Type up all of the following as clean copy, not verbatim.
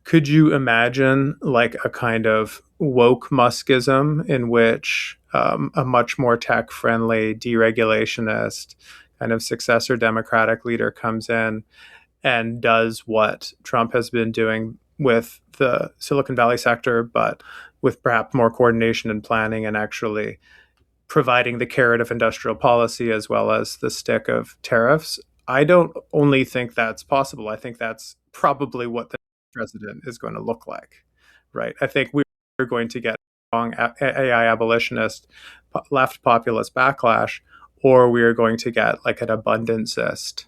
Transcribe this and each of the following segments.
Could you imagine like a kind of woke Muskism in which a much more tech-friendly, deregulationist kind of successor Democratic leader comes in and does what Trump has been doing with the Silicon Valley sector, but with perhaps more coordination and planning and actually providing the carrot of industrial policy as well as the stick of tariffs? I don't only think that's possible. I think that's probably what the president is going to look like, right? I think we're going to get strong AI abolitionist, left populist backlash, or we are going to get like an abundancist,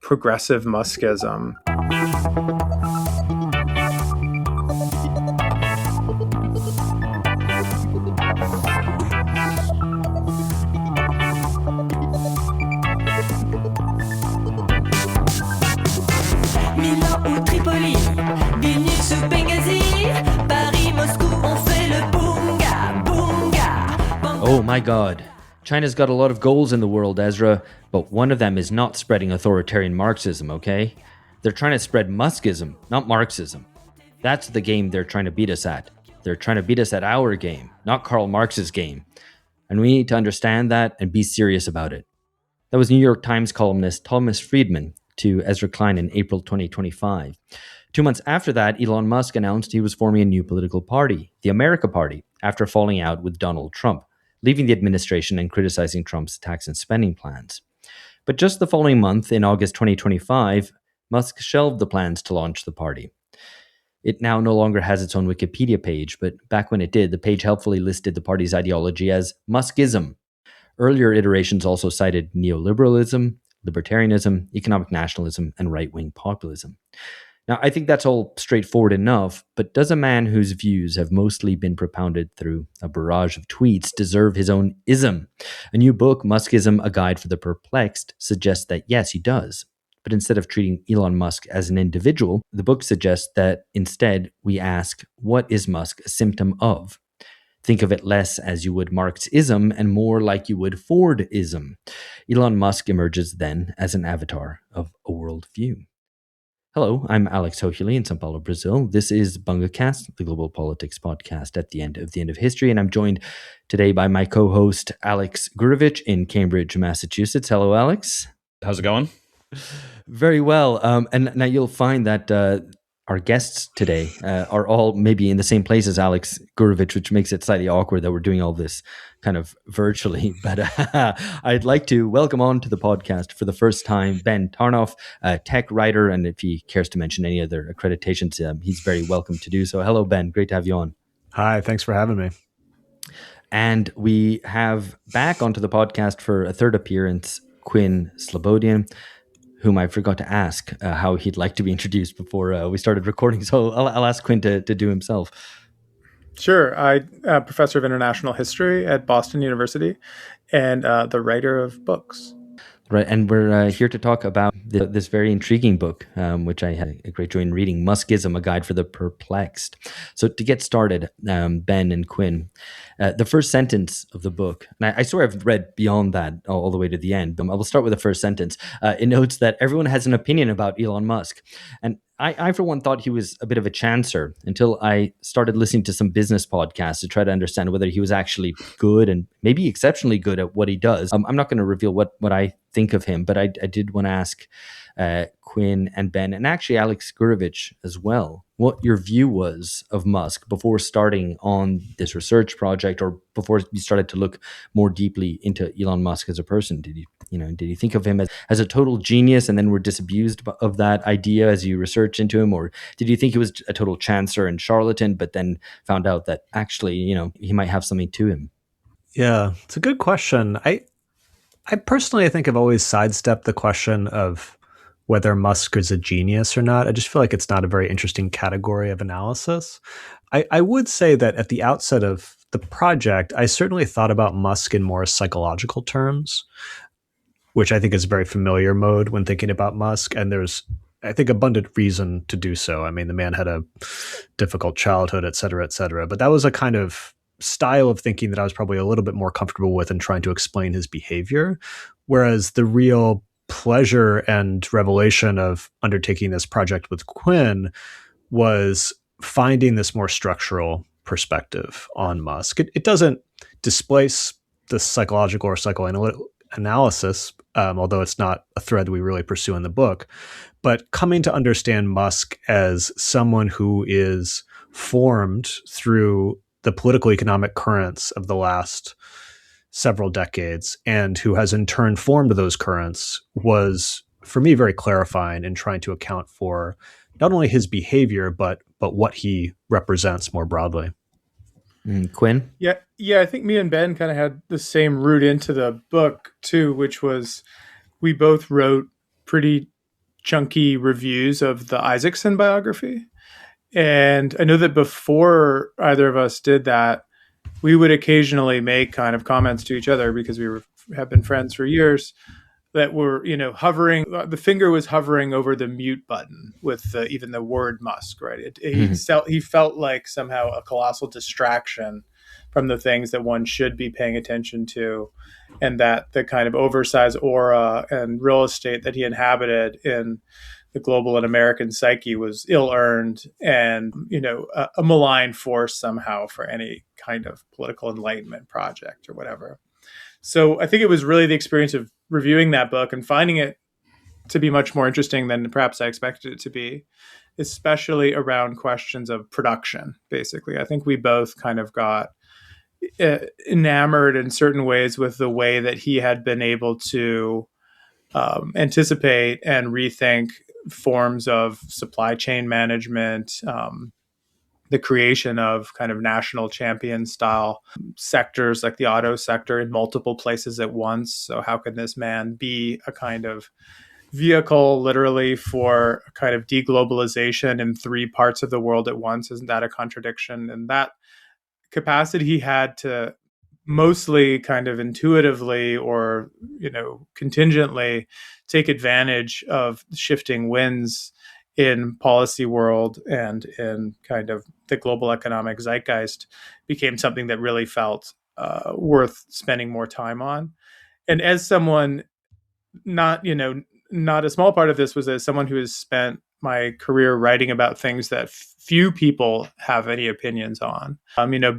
progressive Muskism. Oh my God. China's got a lot of goals in the world, Ezra, but one of them is not spreading authoritarian Marxism, okay? They're trying to spread Muskism, not Marxism. That's the game they're trying to beat us at. They're trying to beat us at our game, not Karl Marx's game. And we need to understand that and be serious about it. That was New York Times columnist Thomas Friedman to Ezra Klein in April 2025. 2 months after that, Elon Musk announced he was forming a new political party, the America Party, after falling out with Donald Trump, leaving the administration and criticizing Trump's tax and spending plans. But just the following month, in August 2025, Musk shelved the plans to launch the party. It now no longer has its own Wikipedia page, but back when it did, the page helpfully listed the party's ideology as Muskism. Earlier iterations also cited neoliberalism, libertarianism, economic nationalism, and right-wing populism. Now, I think that's all straightforward enough, but does a man whose views have mostly been propounded through a barrage of tweets deserve his own ism? A new book, Muskism, A Guide for the Perplexed, suggests that yes, he does. But instead of treating Elon Musk as an individual, the book suggests that instead we ask, what is Musk a symptom of? Think of it less as you would Marxism and more like you would Fordism. Elon Musk emerges then as an avatar of a worldview. Hello, I'm Alex Hochuli in São Paulo, Brazil. This is BungaCast, the global politics podcast at the end of history, and I'm joined today by my co-host Alex Gourevitch in Cambridge, Massachusetts. Hello, Alex. How's it going? Very well. And now you'll find that our guests today are all maybe in the same place as Alex Gourevitch, which makes it slightly awkward that we're doing all this kind of virtually. But I'd like to welcome on to the podcast for the first time Ben Tarnoff, a tech writer, and if he cares to mention any other accreditations, he's very welcome to do so. Hello, Ben. Great to have you on. Hi, thanks for having me. And we have back onto the podcast for a third appearance, Quinn Slobodian, whom I forgot to ask how he'd like to be introduced before we started recording. So I'll ask Quinn to do himself. Sure. I'm a professor of international history at Boston University and the writer of books. Right, and we're here to talk about this very intriguing book, which I had a great joy in reading, Muskism, A Guide for the Perplexed. So to get started, Ben and Quinn, the first sentence of the book, and I swear I've read beyond that all the way to the end, but I will start with the first sentence. It notes that everyone has an opinion about Elon Musk. And I, for one, thought he was a bit of a chancer until I started listening to some business podcasts to try to understand whether he was actually good and maybe exceptionally good at what he does. I'm not going to reveal what I think of him, but I did want to ask Quinn and Ben, and actually Alex Gourevitch as well, what your view was of Musk before starting on this research project, or before you started to look more deeply into Elon Musk as a person. Did you think of him as a total genius and then were disabused of that idea as you researched into him, or did you think he was a total chancer and charlatan, but then found out that actually, he might have something to him? Yeah, it's a good question. I personally, I think I've always sidestepped the question of whether Musk is a genius or not. I just feel like it's not a very interesting category of analysis. I would say that at the outset of the project, I certainly thought about Musk in more psychological terms, which I think is a very familiar mode when thinking about Musk. And there's, I think, abundant reason to do so. I mean, the man had a difficult childhood, et cetera, et cetera. But that was a kind of style of thinking that I was probably a little bit more comfortable with in trying to explain his behavior. Whereas the real pleasure and revelation of undertaking this project with Quinn was finding this more structural perspective on Musk. It doesn't displace the psychological or psychoanalytic analysis, although it's not a thread we really pursue in the book, but coming to understand Musk as someone who is formed through the political economic currents of the last several decades and who has in turn formed those currents was, for me, very clarifying in trying to account for not only his behavior, but what he represents more broadly. Quinn? Yeah, I think me and Ben kind of had the same route into the book too, which was we both wrote pretty chunky reviews of the Isaacson biography. And I know that before either of us did that, we would occasionally make kind of comments to each other because have been friends for years that were, hovering. The finger was hovering over the mute button with even the word Musk, right? He felt like somehow a colossal distraction from the things that one should be paying attention to, and that the kind of oversized aura and real estate that he inhabited in the global and American psyche was ill-earned and, a malign force somehow for any kind of political enlightenment project or whatever. So I think it was really the experience of reviewing that book and finding it to be much more interesting than perhaps I expected it to be, especially around questions of production, basically. I think we both kind of got enamored in certain ways with the way that he had been able to anticipate and rethink forms of supply chain management, the creation of kind of national champion style sectors like the auto sector in multiple places at once. So how can this man be a kind of vehicle literally for a kind of deglobalization in 3 parts of the world at once? Isn't that a contradiction? And that capacity he had to mostly kind of intuitively or, contingently take advantage of shifting winds in policy world and in kind of the global economic zeitgeist became something that really felt worth spending more time on. And as someone, not a small part of this was as someone who has spent my career writing about things that few people have any opinions on.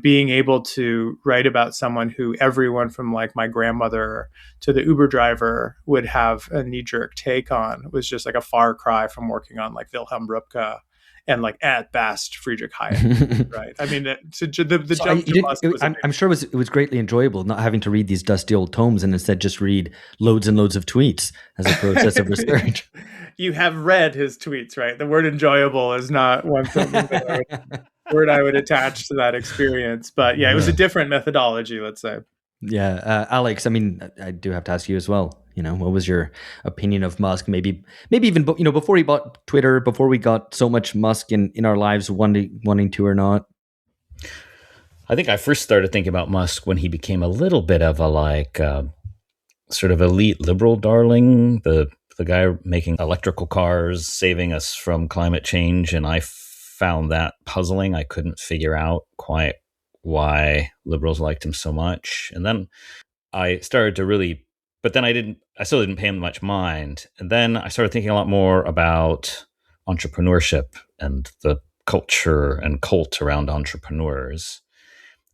Being able to write about someone who everyone from like my grandmother to the Uber driver would have a knee-jerk take on was just like a far cry from working on like Wilhelm Röpke and like at best Friedrich Hayek, right? I mean, the jump to Musk was I'm sure it was greatly enjoyable not having to read these dusty old tomes and instead just read loads and loads of tweets as a process of research. You have read his tweets, right? The word enjoyable is not one word I would attach to that experience. But yeah, it was a different methodology, let's say. Yeah. Alex, I mean, I do have to ask you as well. What was your opinion of Musk? Maybe even, before he bought Twitter, before we got so much Musk in our lives, wanting to or not? I think I first started thinking about Musk when he became a little bit of a sort of elite liberal darling, the guy making electrical cars, saving us from climate change. And I found that puzzling. I couldn't figure out quite why liberals liked him so much. And then I started to but then I still didn't pay him much mind. And then I started thinking a lot more about entrepreneurship and the culture and cult around entrepreneurs.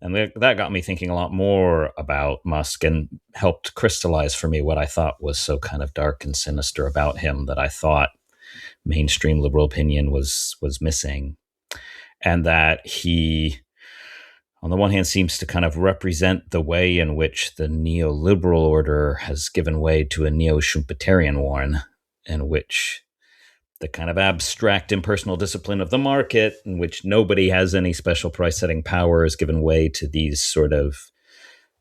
And that got me thinking a lot more about Musk and helped crystallize for me what I thought was so kind of dark and sinister about him that I thought mainstream liberal opinion was missing. And that he, on the one hand, seems to kind of represent the way in which the neoliberal order has given way to a neo-Schumpeterian one, in which the kind of abstract impersonal discipline of the market, in which nobody has any special price-setting power, has given way to these sort of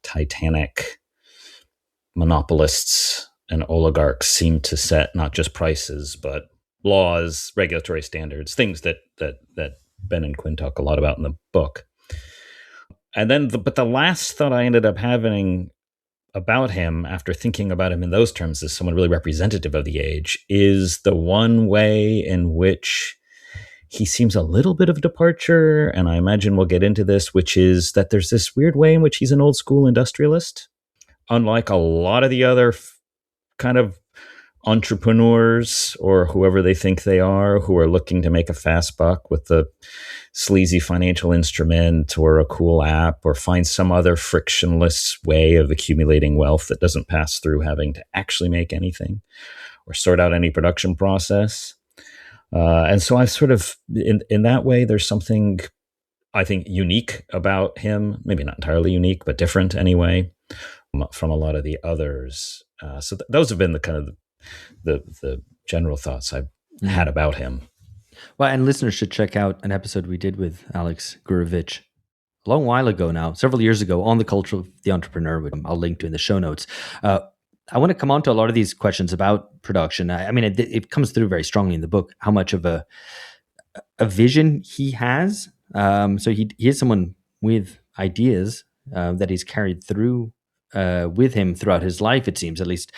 titanic monopolists and oligarchs seem to set not just prices, but laws, regulatory standards, things that Ben and Quinn talk a lot about in the book. And then, but the last thought I ended up having about him after thinking about him in those terms as someone really representative of the age is the one way in which he seems a little bit of a departure. And I imagine we'll get into this, which is that there's this weird way in which he's an old school industrialist. Unlike a lot of the other kind of entrepreneurs or whoever they think they are who are looking to make a fast buck with the sleazy financial instrument or a cool app, or find some other frictionless way of accumulating wealth that doesn't pass through having to actually make anything or sort out any production process. And so I've sort of, in that way, there's something I think unique about him, maybe not entirely unique, but different anyway from a lot of the others. So those have been the kind of the general thoughts I've had about him. Well, and listeners should check out an episode we did with Alex Gourevitch a long while ago now, several years ago, on the culture of the entrepreneur, which I'll link to in the show notes. I want to come on to a lot of these questions about production. I mean, it comes through very strongly in the book, how much of a vision he has. So he is someone with ideas that he's carried through with him throughout his life, it seems, at least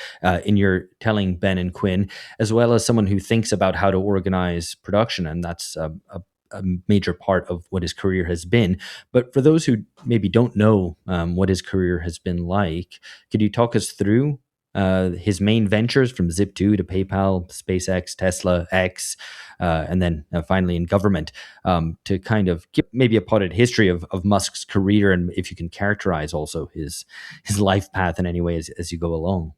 in your telling, Ben and Quinn, as well as someone who thinks about how to organize production. And that's a major part of what his career has been. But for those who maybe don't know what his career has been like, could you talk us through his main ventures from Zip2 to PayPal, SpaceX, Tesla, X, and then finally in government, to kind of give maybe a potted history of Musk's career, and if you can characterize also his life path in any way as you go along.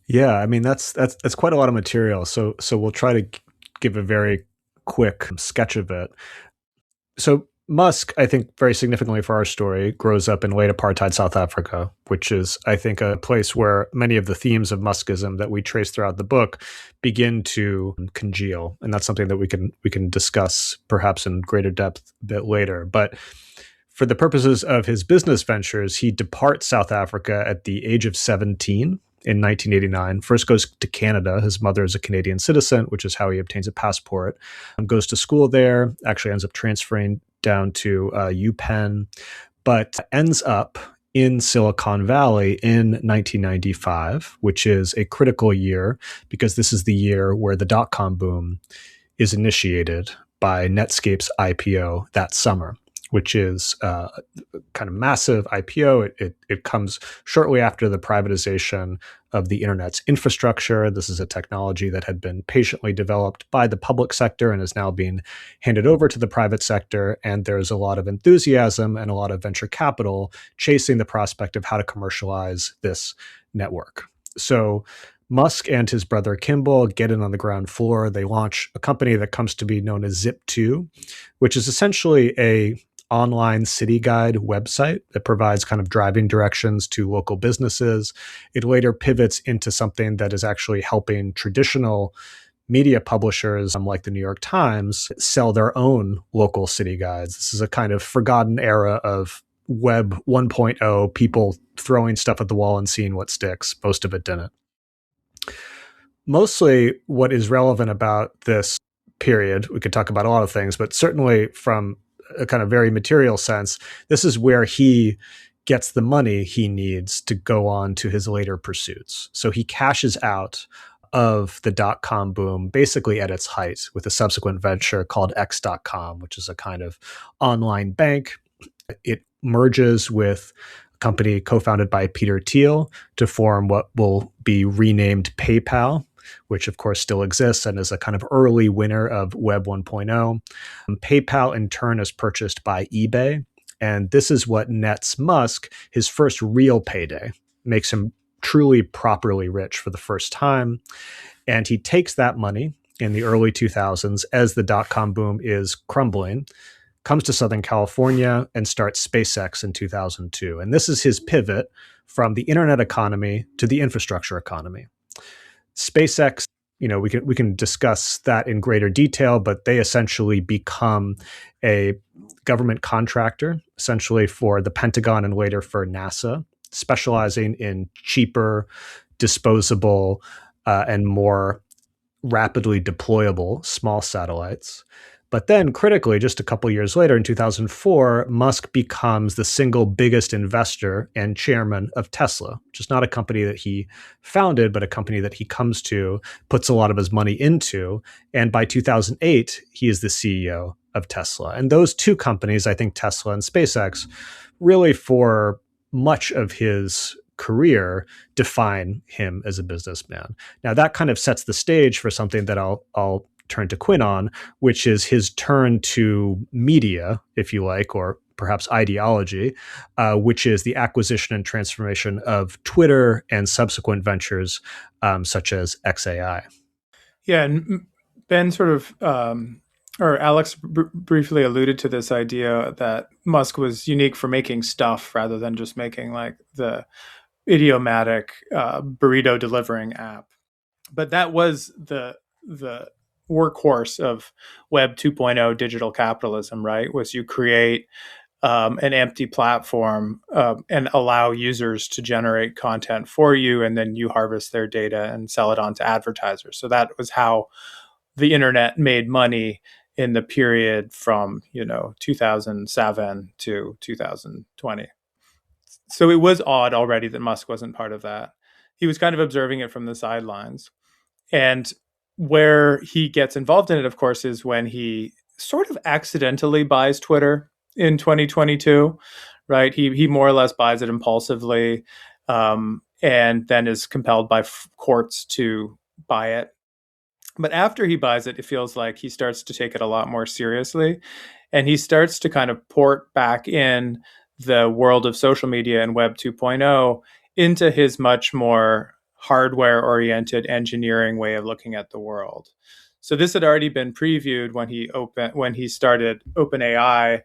Yeah, I mean that's quite a lot of material. So we'll try to give a very quick sketch of it. So Musk, I think very significantly for our story, grows up in late apartheid South Africa, which is, I think, a place where many of the themes of Muskism that we trace throughout the book begin to congeal. And that's something that we can discuss perhaps in greater depth a bit later. But for the purposes of his business ventures, he departs South Africa at the age of 17 in 1989. First goes to Canada. His mother is a Canadian citizen, which is how he obtains a passport. Goes to school there, actually ends up transferring down to UPenn, but ends up in Silicon Valley in 1995, which is a critical year because this is the year where the dot-com boom is initiated by Netscape's IPO that summer, which is kind of massive IPO. It comes shortly after the privatization of the internet's infrastructure. This is a technology that had been patiently developed by the public sector and is now being handed over to the private sector. And there's a lot of enthusiasm and a lot of venture capital chasing the prospect of how to commercialize this network. So Musk and his brother Kimball get in on the ground floor. They launch a company that comes to be known as Zip2, which is essentially a online city guide website that provides kind of driving directions to local businesses. It later pivots into something that is actually helping traditional media publishers like the New York Times sell their own local city guides. This is a kind of forgotten era of Web 1.0, people throwing stuff at the wall and seeing what sticks. Most of it didn't. Mostly what is relevant about this period, we could talk about a lot of things, but certainly from a kind of very material sense, this is where he gets the money he needs to go on to his later pursuits. So he cashes out of the dot-com boom basically at its height with a subsequent venture called X.com, which is a kind of online bank. It merges with a company co-founded by Peter Thiel to form what will be renamed PayPal, which of course still exists and is a kind of early winner of Web 1.0. PayPal in turn is purchased by eBay. And this is what nets Musk his first real payday, makes him truly properly rich for the first time. And he takes that money in the early 2000s as the dot-com boom is crumbling, comes to Southern California and starts SpaceX in 2002. And this is his pivot from the internet economy to the infrastructure economy. SpaceX, we can discuss that in greater detail, but they essentially become a government contractor, essentially for the Pentagon and later for NASA, specializing in cheaper, disposable, and more rapidly deployable small satellites. But then critically, just a couple years later, in 2004, Musk becomes the single biggest investor and chairman of Tesla, which is not a company that he founded, but a company that he comes to, puts a lot of his money into. And by 2008, he is the CEO of Tesla. And those two companies, I think Tesla and SpaceX, really for much of his career define him as a businessman. Now that kind of sets the stage for something that I'll turn to Quinn on, which is his turn to media, if you like, or perhaps ideology, which is the acquisition and transformation of Twitter and subsequent ventures such as XAI. Yeah, and Ben sort of, or Alex briefly alluded to this idea that Musk was unique for making stuff rather than just making like the idiomatic burrito delivering app. But that was the workhorse of Web 2.0 digital capitalism, right? Was you create an empty platform and allow users to generate content for you, and then you harvest their data and sell it on to advertisers. So that was how the internet made money in the period from 2007 to 2020. So it was odd already that Musk wasn't part of that. He was kind of observing it from the sidelines. And where he gets involved in it, of course, is when he sort of accidentally buys Twitter in 2022, right? He more or less buys it impulsively, and then is compelled by courts to buy it. But after he buys it, it feels like he starts to take it a lot more seriously, and he starts to kind of port back in the world of social media and Web 2.0 into his much more hardware-oriented engineering way of looking at the world. So this had already been previewed when he started OpenAI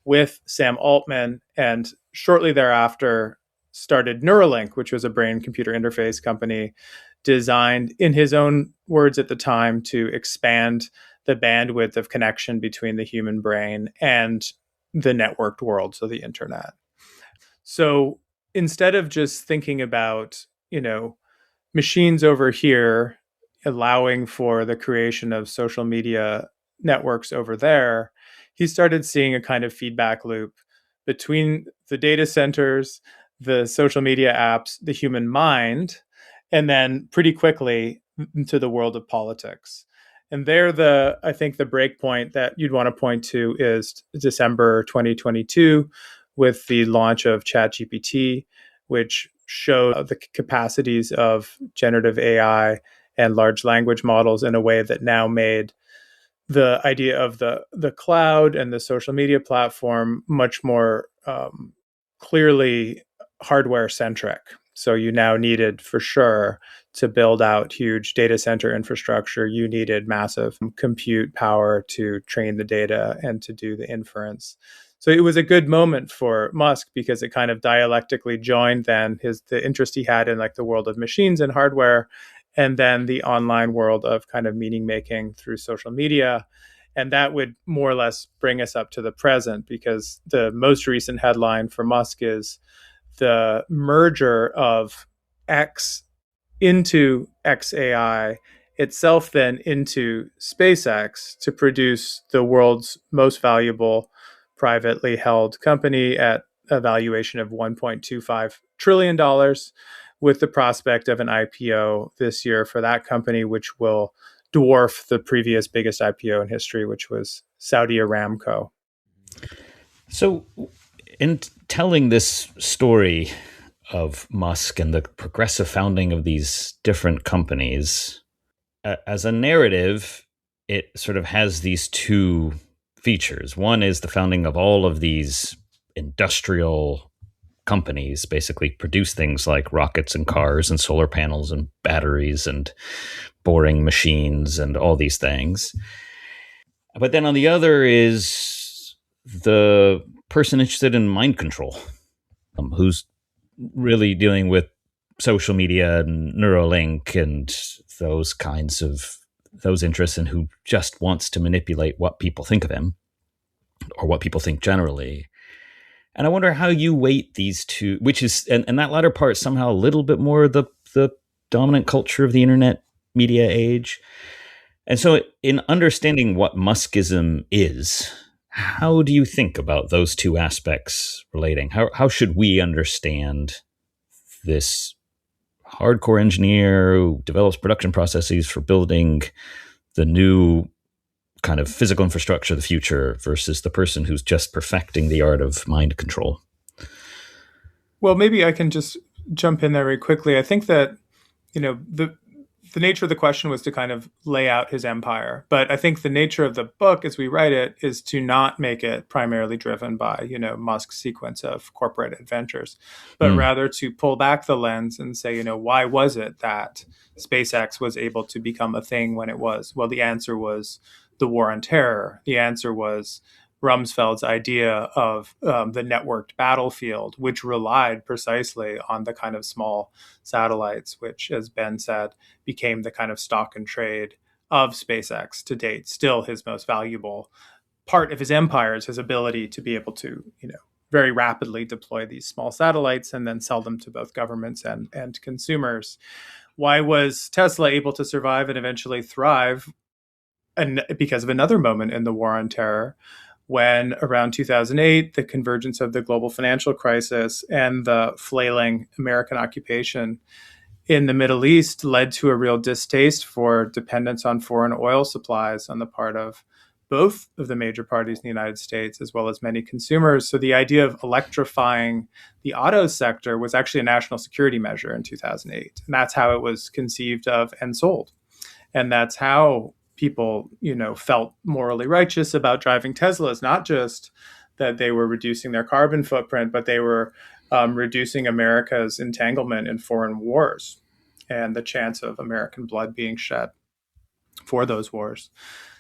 with Sam Altman, and shortly thereafter started Neuralink, which was a brain-computer interface company designed, in his own words at the time, to expand the bandwidth of connection between the human brain and the networked world, so the internet. So instead of just thinking about, machines over here allowing for the creation of social media networks over there, he started seeing a kind of feedback loop between the data centers, the social media apps, the human mind, and then pretty quickly into the world of politics. And there, I think the break point that you'd want to point to is December 2022 with the launch of ChatGPT, which showed the capacities of generative AI and large language models in a way that now made the idea of the cloud and the social media platform much more clearly hardware centric. So you now needed, for sure, to build out huge data center infrastructure. You needed massive compute power to train the data and to do the inference. So it was a good moment for Musk because it kind of dialectically joined then the interest he had in like the world of machines and hardware, and then the online world of kind of meaning making through social media. And that would more or less bring us up to the present, because the most recent headline for Musk is the merger of X into XAI itself, then into SpaceX, to produce the world's most valuable privately held company at a valuation of $1.25 trillion, with the prospect of an IPO this year for that company, which will dwarf the previous biggest IPO in history, which was Saudi Aramco. So in telling this story of Musk and the progressive founding of these different companies, as a narrative, it sort of has these two features. One is the founding of all of these industrial companies, basically produce things like rockets and cars and solar panels and batteries and boring machines and all these things. But then on the other is the person interested in mind control, who's really dealing with social media and Neuralink and those interests, and who just wants to manipulate what people think of him or what people think generally. And I wonder how you weight these two, which is, and that latter part somehow a little bit more the dominant culture of the internet media age. And so in understanding what Muskism is, how do you think about those two aspects relating? How should we understand this hardcore engineer who develops production processes for building the new kind of physical infrastructure of the future versus the person who's just perfecting the art of mind control? Well, maybe I can just jump in there very quickly. I think that, the nature of the question was to kind of lay out his empire. But I think the nature of the book as we write it is to not make it primarily driven by, Musk's sequence of corporate adventures, but rather to pull back the lens and say, why was it that SpaceX was able to become a thing when it was? Well, the answer was the war on terror. The answer was Rumsfeld's idea of the networked battlefield, which relied precisely on the kind of small satellites, which, as Ben said, became the kind of stock and trade of SpaceX to date. Still, his most valuable part of his empire is his ability to be able to, very rapidly deploy these small satellites and then sell them to both governments and consumers. Why was Tesla able to survive and eventually thrive? And because of another moment in the war on terror, when around 2008, the convergence of the global financial crisis and the flailing American occupation in the Middle East led to a real distaste for dependence on foreign oil supplies on the part of both of the major parties in the United States, as well as many consumers. So the idea of electrifying the auto sector was actually a national security measure in 2008. And that's how it was conceived of and sold. And that's how people, felt morally righteous about driving Teslas, not just that they were reducing their carbon footprint, but they were reducing America's entanglement in foreign wars and the chance of American blood being shed for those wars.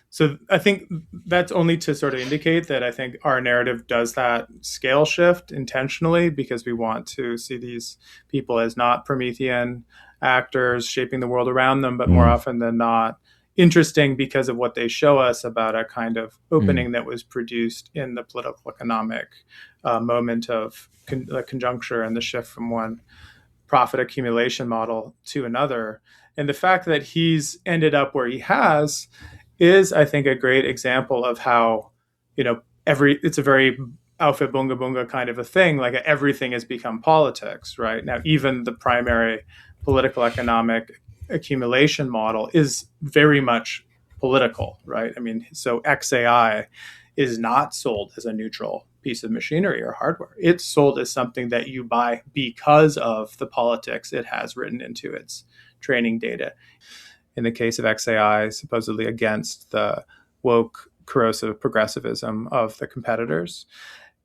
So I think that's only to sort of indicate that I think our narrative does that scale shift intentionally, because we want to see these people as not Promethean actors shaping the world around them, but more often than not, interesting because of what they show us about a kind of opening that was produced in the political economic moment of the conjuncture and the shift from one profit accumulation model to another. And the fact that he's ended up where he has is, I think, a great example of how, it's a very outfit bunga bunga kind of a thing. Like everything has become politics, right? Now, even the primary political economic accumulation model is very much political, right? I mean, so XAI is not sold as a neutral piece of machinery or hardware. It's sold as something that you buy because of the politics it has written into its training data. In the case of XAI, supposedly against the woke, corrosive progressivism of the competitors.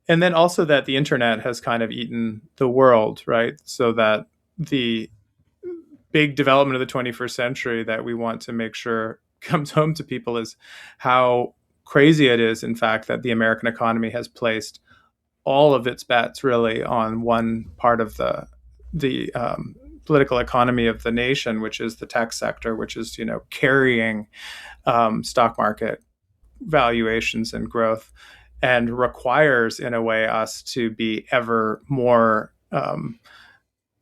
And then also that the internet has kind of eaten the world, right? So that the big development of the 21st century that we want to make sure comes home to people is how crazy it is, in fact, that the American economy has placed all of its bets really on one part of the political economy of the nation, which is the tech sector, which is, carrying stock market valuations and growth, and requires, in a way, us to be ever more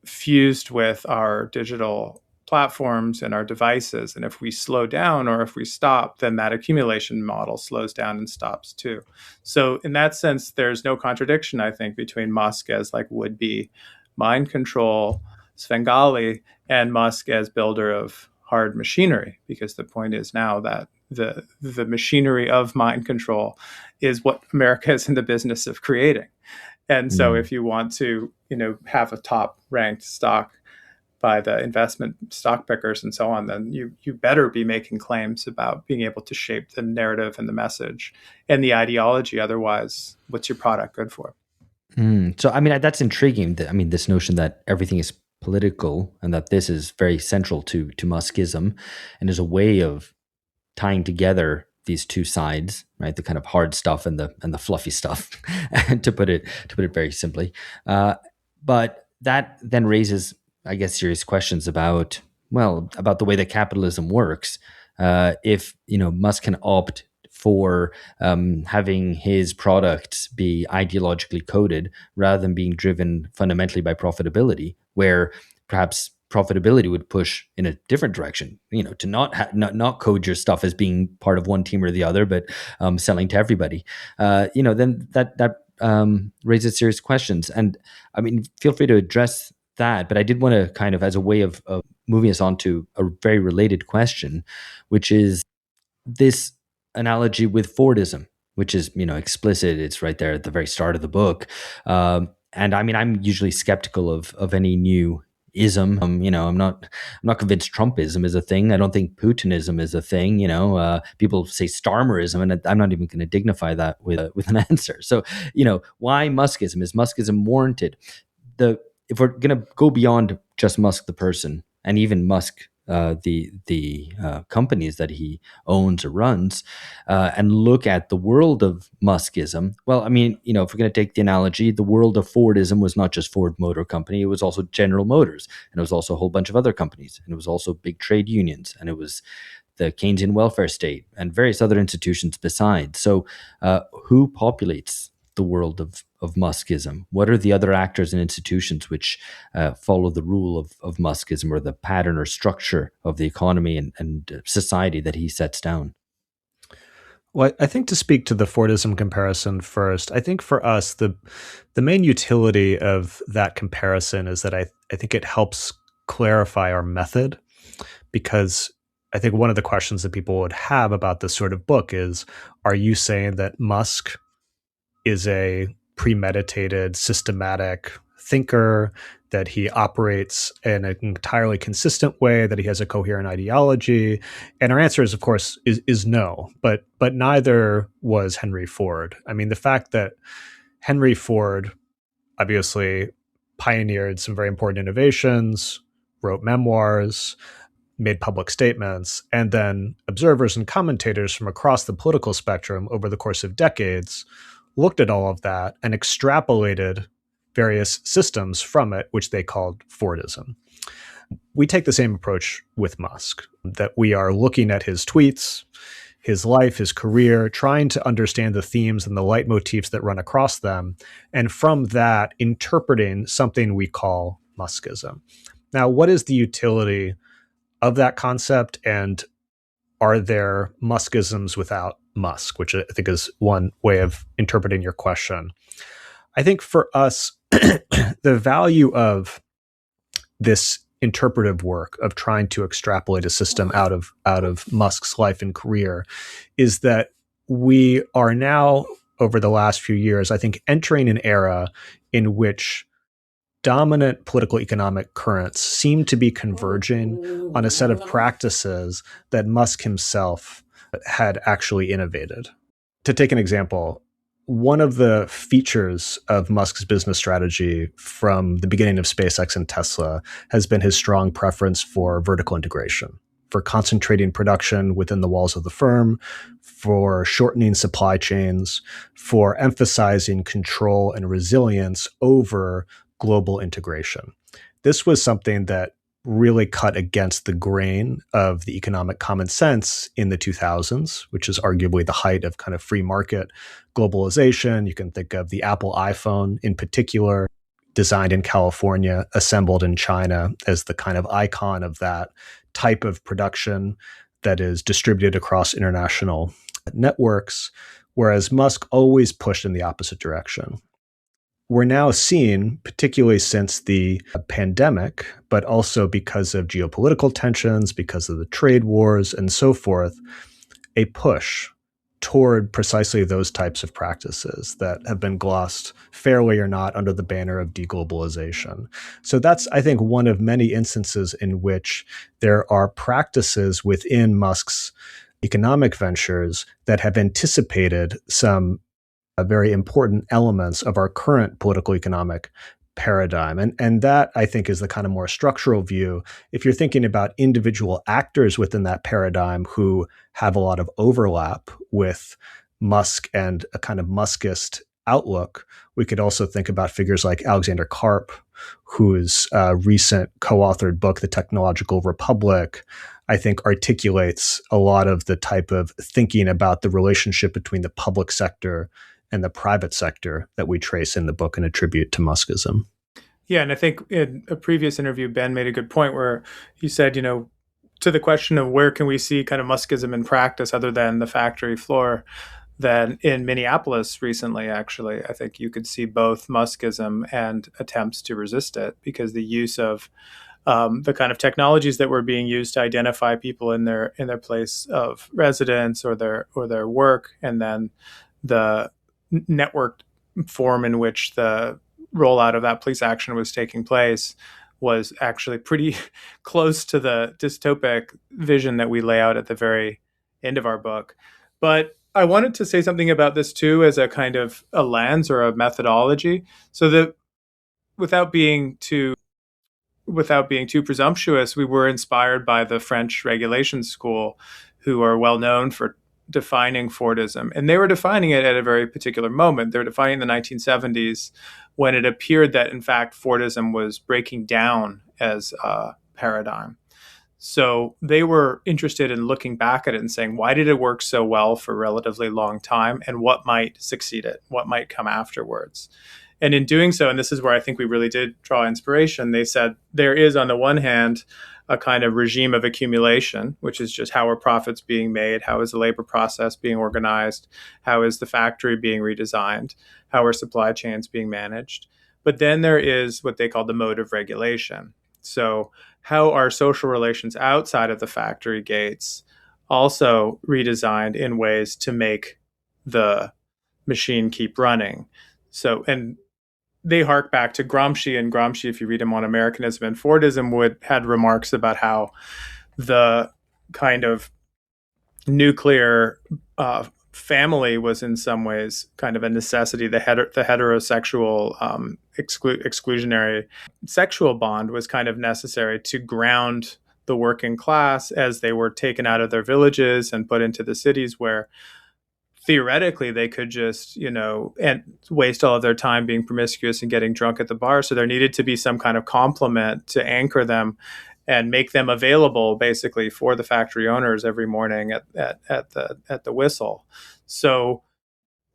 fused with our digital platforms and our devices. And if we slow down or if we stop, then that accumulation model slows down and stops too. So in that sense, there's no contradiction, I think, between Musk as like would-be mind control Svengali and Musk as builder of hard machinery, because the point is now that the machinery of mind control is what America is in the business of creating. And so if you want to, have a top ranked stock by the investment stock pickers and so on, then you better be making claims about being able to shape the narrative and the message and the ideology. Otherwise, what's your product good for? So, I mean, that's intriguing. This notion that everything is political and that this is very central to Muskism and is a way of tying together these two sides, right? The kind of hard stuff and the fluffy stuff, to put it very simply. But that then raises, I guess, serious questions about the way that capitalism works. If Musk can opt for having his products be ideologically coded rather than being driven fundamentally by profitability, where perhaps profitability would push in a different direction, to not code your stuff as being part of one team or the other, but selling to everybody, then that raises serious questions. And I mean, feel free to address that, but I did want to kind of, as a way of moving us on to a very related question, which is this analogy with Fordism, which is, explicit. It's right there at the very start of the book. And I mean, I'm usually skeptical of any new ism. I'm not convinced Trumpism is a thing. I don't think Putinism is a thing. People say Starmerism, and I'm not even going to dignify that with an answer. So, why Muskism? Is Muskism warranted? If we're going to go beyond just Musk the person, and even Musk, the companies that he owns or runs, and look at the world of Muskism. Well, I mean, if we're going to take the analogy, the world of Fordism was not just Ford Motor Company; it was also General Motors, and it was also a whole bunch of other companies, and it was also big trade unions, and it was the Keynesian welfare state, and various other institutions besides. So, who populates the world of Muskism? What are the other actors and institutions which follow the rule of Muskism, or the pattern or structure of the economy and society that he sets down? Well, I think to speak to the Fordism comparison first, I think for us, the main utility of that comparison is that I think it helps clarify our method, because I think one of the questions that people would have about this sort of book is, are you saying that Musk is a premeditated, systematic thinker, that he operates in an entirely consistent way, that he has a coherent ideology? And our answer is, of course, is no. But neither was Henry Ford. I mean, the fact that Henry Ford obviously pioneered some very important innovations, wrote memoirs, made public statements, and then observers and commentators from across the political spectrum over the course of decades looked at all of that and extrapolated various systems from it, which they called Fordism. We take the same approach with Musk, that we are looking at his tweets, his life, his career, trying to understand the themes and the leitmotifs that run across them, and from that, interpreting something we call Muskism. Now, what is the utility of that concept, and are there Muskisms without Musk, which I think is one way of interpreting your question. I think for us, the value of this interpretive work of trying to extrapolate a system out of Musk's life and career is that we are now, over the last few years, I think, entering an era in which dominant political economic currents seem to be converging on a set of practices that Musk himself had actually innovated. To take an example, one of the features of Musk's business strategy from the beginning of SpaceX and Tesla has been his strong preference for vertical integration, for concentrating production within the walls of the firm, for shortening supply chains, for emphasizing control and resilience over global integration. This was something that really cut against the grain of the economic common sense in the 2000s, which is arguably the height of kind of free market globalization. You can think of the Apple iPhone in particular, designed in California, assembled in China, as the kind of icon of that type of production that is distributed across international networks, whereas Musk always pushed in the opposite direction. We're now seeing, particularly since the pandemic, but also because of geopolitical tensions, because of the trade wars and so forth, a push toward precisely those types of practices that have been glossed, fairly or not, under the banner of deglobalization. So that's, I think, one of many instances in which there are practices within Musk's economic ventures that have anticipated some very important elements of our current political economic paradigm. And that, I think, is the kind of more structural view. If you're thinking about individual actors within that paradigm who have a lot of overlap with Musk and a kind of Muskist outlook, we could also think about figures like Alexander Karp, whose recent co-authored book, The Technological Republic, I think articulates a lot of the type of thinking about the relationship between the public sector and the private sector that we trace in the book and attribute to Muskism. Yeah, and I think in a previous interview, Ben made a good point where he said, to the question of where can we see kind of Muskism in practice other than the factory floor, that in Minneapolis recently, actually, I think you could see both Muskism and attempts to resist it, because the use of the kind of technologies that were being used to identify people in their place of residence or their work, and then the networked form in which the rollout of that police action was taking place was actually pretty close to the dystopic vision that we lay out at the very end of our book. But I wanted to say something about this too as a kind of a lens or a methodology, so that without being too presumptuous, we were inspired by the French regulation school, who are well known for defining Fordism. And they were defining it at a very particular moment. They were defining the 1970s, when it appeared that, in fact, Fordism was breaking down as a paradigm. So they were interested in looking back at it and saying, why did it work so well for a relatively long time? And what might succeed it? What might come afterwards? And in doing so, and this is where I think we really did draw inspiration, they said there is, on the one hand, a kind of regime of accumulation, which is just how are profits being made? How is the labor process being organized? How is the factory being redesigned? How are supply chains being managed? But then there is what they call the mode of regulation. So how are social relations outside of the factory gates also redesigned in ways to make the machine keep running? So, and they hark back to Gramsci, and Gramsci, if you read him on Americanism and Fordism, had remarks about how the kind of nuclear family was in some ways kind of a necessity. The heterosexual exclusionary sexual bond was kind of necessary to ground the working class as they were taken out of their villages and put into the cities, where theoretically they could just, and waste all of their time being promiscuous and getting drunk at the bar. So there needed to be some kind of complement to anchor them and make them available basically for the factory owners every morning at the whistle. So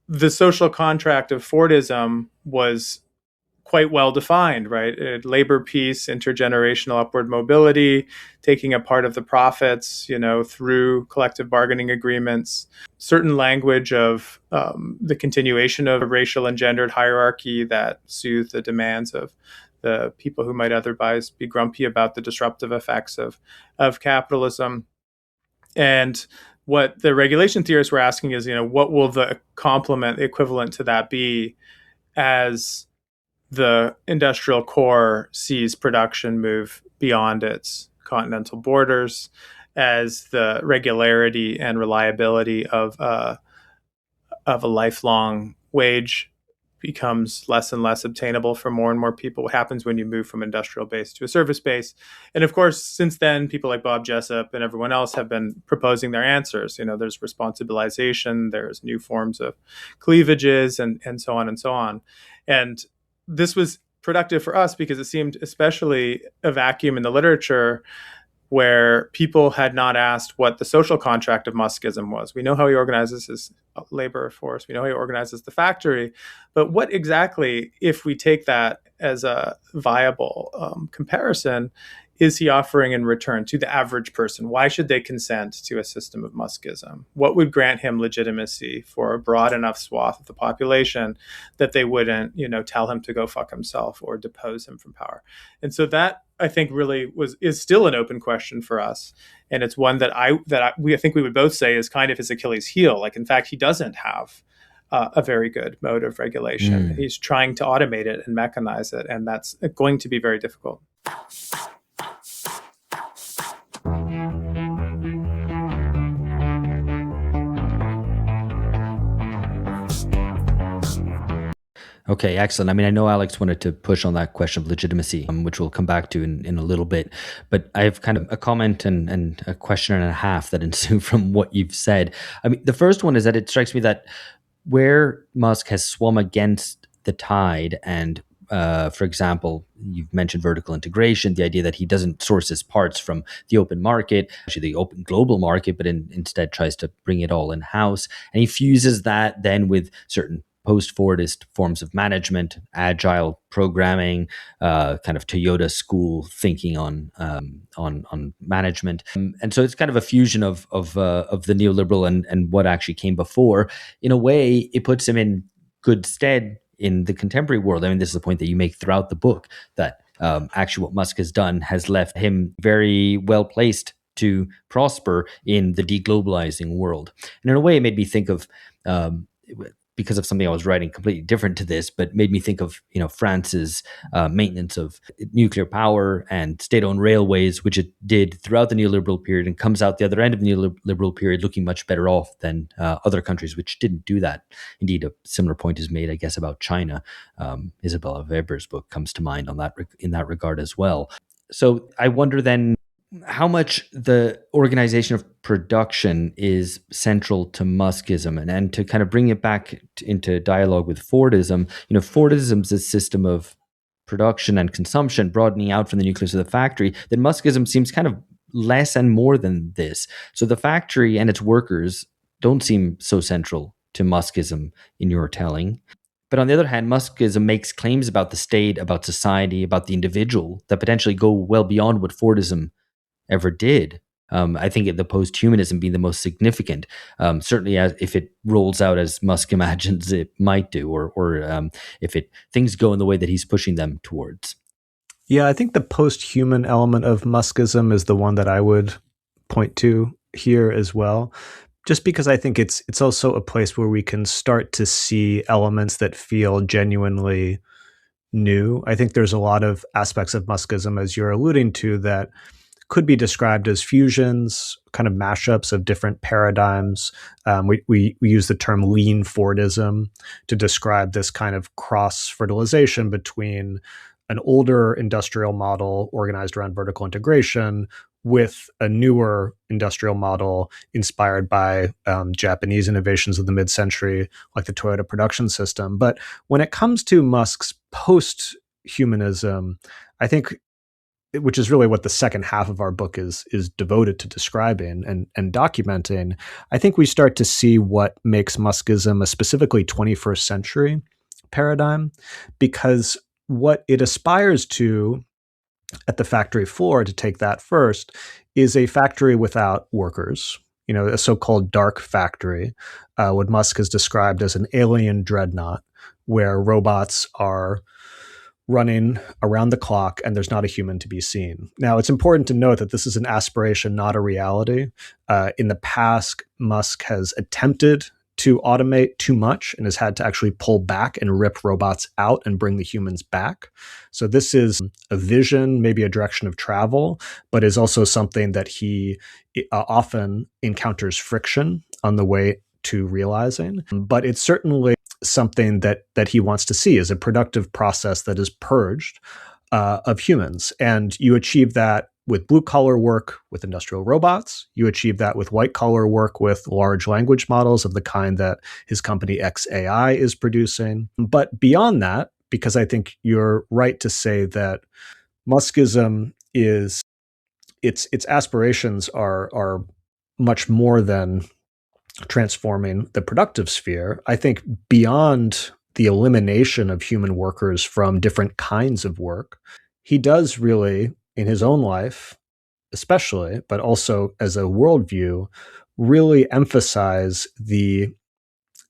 the social contract of Fordism was quite well defined, right? Labor peace, intergenerational upward mobility, taking a part of the profits, through collective bargaining agreements, certain language of the continuation of a racial and gendered hierarchy that soothed the demands of the people who might otherwise be grumpy about the disruptive effects of capitalism. And what the regulation theorists were asking is, what will the complement, the equivalent to that be as the industrial core sees production move beyond its continental borders, as the regularity and reliability of a lifelong wage becomes less and less obtainable for more and more people. What happens when you move from industrial base to a service base? And of course, since then, people like Bob Jessup and everyone else have been proposing their answers. There's responsibilization, there's new forms of cleavages, and so on and so on. And this was productive for us because it seemed especially a vacuum in the literature where people had not asked what the social contract of Muskism was. We know how he organizes his labor force. We know how he organizes the factory. But what exactly, if we take that as a viable comparison, is he offering in return to the average person? Why should they consent to a system of Muskism? What would grant him legitimacy for a broad enough swath of the population that they wouldn't, tell him to go fuck himself or depose him from power? And so that, I think, really is still an open question for us, and it's one that I think we would both say is kind of his Achilles heel. Like, in fact, he doesn't have a very good mode of regulation. He's trying to automate it and mechanize it, and that's going to be very difficult. Okay, excellent. I mean, I know Alex wanted to push on that question of legitimacy, which we'll come back to in a little bit. But I have kind of a comment and a question and a half that ensue from what you've said. I mean, the first one is that it strikes me that where Musk has swum against the tide and for example, you've mentioned vertical integration, the idea that he doesn't source his parts from the open market, actually the open global market, but instead tries to bring it all in-house. And he fuses that then with certain post-Fordist forms of management, agile programming, kind of Toyota school thinking on management, and so it's kind of a fusion of the neoliberal and what actually came before. In a way, it puts him in good stead in the contemporary world. I mean, this is the point that you make throughout the book, that actually what Musk has done has left him very well placed to prosper in the deglobalizing world. And in a way, it made me think of because of something I was writing completely different to this, but made me think of, France's maintenance of nuclear power and state-owned railways, which it did throughout the neoliberal period, and comes out the other end of the neoliberal period looking much better off than other countries which didn't do that. Indeed, a similar point is made, I guess, about China. Isabella Weber's book comes to mind on that in that regard as well. So I wonder then how much the organization of production is central to Muskism, and to kind of bring it back into dialogue with Fordism. Fordism's a system of production and consumption broadening out from the nucleus of the factory. Then Muskism seems kind of less and more than this. So the factory and its workers don't seem so central to Muskism in your telling. But on the other hand, Muskism makes claims about the state, about society, about the individual that potentially go well beyond what Fordism ever did. I think the post-humanism being the most significant, certainly as if it rolls out as Musk imagines it might do, or if things go in the way that he's pushing them towards. Yeah, I think the post-human element of Muskism is the one that I would point to here as well, just because I think it's also a place where we can start to see elements that feel genuinely new. I think there's a lot of aspects of Muskism, as you're alluding to, that could be described as fusions, kind of mashups of different paradigms. We use the term lean Fordism to describe this kind of cross-fertilization between an older industrial model organized around vertical integration with a newer industrial model inspired by Japanese innovations of the mid-century, like the Toyota production system. But when it comes to Musk's post-humanism, I think, which is really what the second half of our book is devoted to describing and documenting, I think we start to see what makes Muskism a specifically 21st century paradigm, because what it aspires to at the factory floor, to take that first, is a factory without workers, a so-called dark factory, what Musk has described as an alien dreadnought, where robots are running around the clock and there's not a human to be seen. Now, it's important to note that this is an aspiration, not a reality. In the past, Musk has attempted to automate too much and has had to actually pull back and rip robots out and bring the humans back. So this is a vision, maybe a direction of travel, but is also something that he often encounters friction on the way to realizing. But it's certainly something that he wants to see as a productive process that is purged of humans. And you achieve that with blue-collar work with industrial robots. You achieve that with white-collar work with large language models of the kind that his company XAI is producing. But beyond that, because I think you're right to say that Muskism is, its aspirations are much more than transforming the productive sphere. I think beyond the elimination of human workers from different kinds of work, he does really, in his own life especially, but also as a worldview, really emphasize the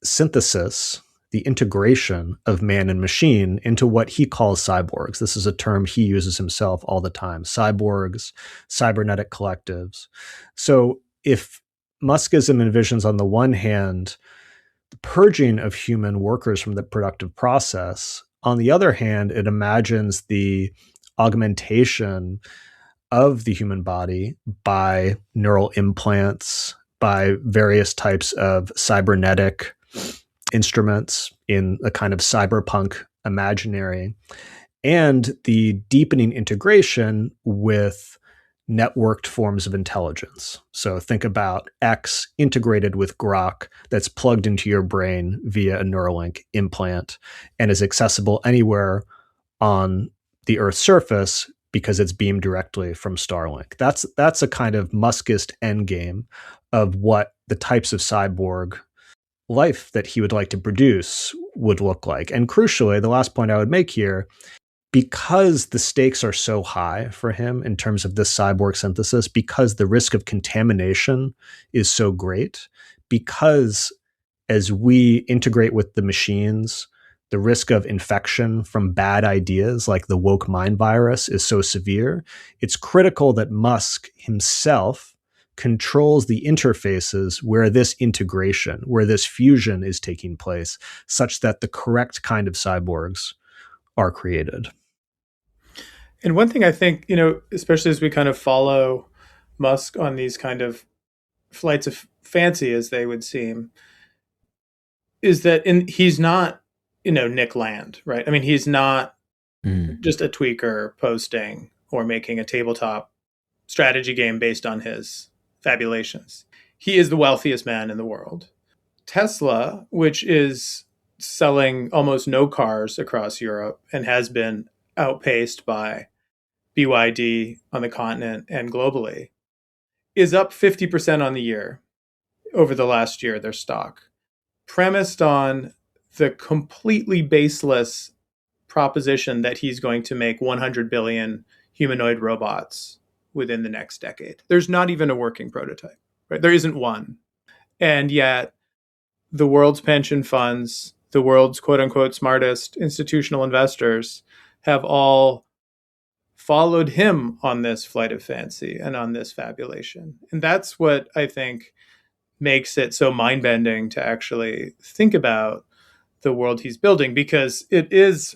synthesis, the integration of man and machine into what he calls cyborgs. This is a term he uses himself all the time: cyborgs, cybernetic collectives. So if Muskism envisions, on the one hand, the purging of human workers from the productive process, on the other hand, it imagines the augmentation of the human body by neural implants, by various types of cybernetic instruments in a kind of cyberpunk imaginary, and the deepening integration with networked forms of intelligence. So think about X integrated with Grok that's plugged into your brain via a Neuralink implant and is accessible anywhere on the Earth's surface because it's beamed directly from Starlink. That's a kind of Muskist endgame of what the types of cyborg life that he would like to produce would look like. And crucially, the last point I would make here, because the stakes are so high for him in terms of this cyborg synthesis, because the risk of contamination is so great, because as we integrate with the machines, the risk of infection from bad ideas like the woke mind virus is so severe, it's critical that Musk himself controls the interfaces where this integration, where this fusion is taking place, such that the correct kind of cyborgs are created. And one thing I think, especially as we kind of follow Musk on these kind of flights of fancy, as they would seem, is that he's not, Nick Land, right? I mean, he's not just a tweaker posting or making a tabletop strategy game based on his fabulations. He is the wealthiest man in the world. Tesla, which is selling almost no cars across Europe and has been outpaced by BYD on the continent and globally, is up 50% on the year over the last year, their stock, premised on the completely baseless proposition that he's going to make 100 billion humanoid robots within the next decade. There's not even a working prototype, right? There isn't one. And yet the world's pension funds, the world's quote unquote smartest institutional investors have all followed him on this flight of fancy and on this fabulation. And that's what I think makes it so mind-bending to actually think about the world he's building, because it is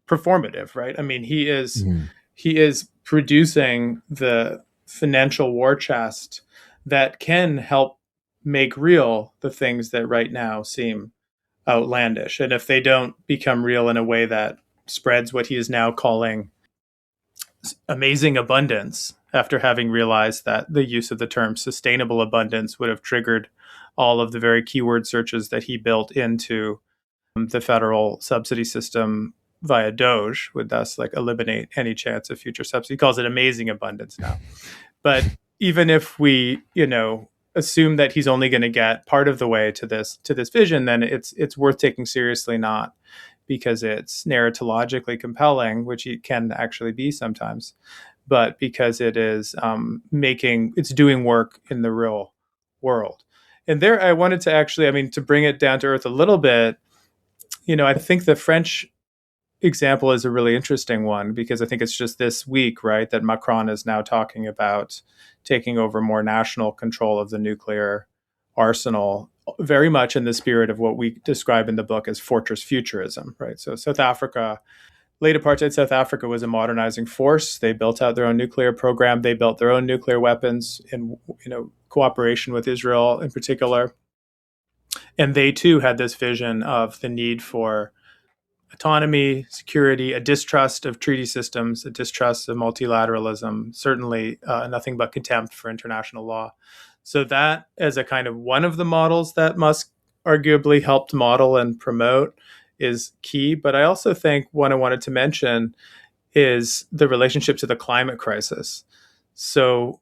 performative, right? I mean, he is producing the financial war chest that can help make real the things that right now seem outlandish. And if they don't become real in a way that spreads what he is now calling amazing abundance, after having realized that the use of the term sustainable abundance would have triggered all of the very keyword searches that he built into the federal subsidy system via Doge, would thus eliminate any chance of future subsidy. He calls it amazing abundance now. But even if we, assume that he's only going to get part of the way to this vision, then it's worth taking seriously, not because it's narratologically compelling, which it can actually be sometimes, but because it is it's doing work in the real world. And there, I wanted to actually, to bring it down to earth a little bit, I think the French example is a really interesting one, because I think it's just this week, right, that Macron is now talking about taking over more national control of the nuclear arsenal, very much in the spirit of what we describe in the book as fortress futurism, right? So South Africa, late apartheid South Africa was a modernizing force. They built out their own nuclear program. They built their own nuclear weapons in cooperation with Israel in particular. And they too had this vision of the need for autonomy, security, a distrust of treaty systems, a distrust of multilateralism, certainly nothing but contempt for international law. So that, as a kind of one of the models that Musk arguably helped model and promote, is key. But I also think one I wanted to mention is the relationship to the climate crisis. So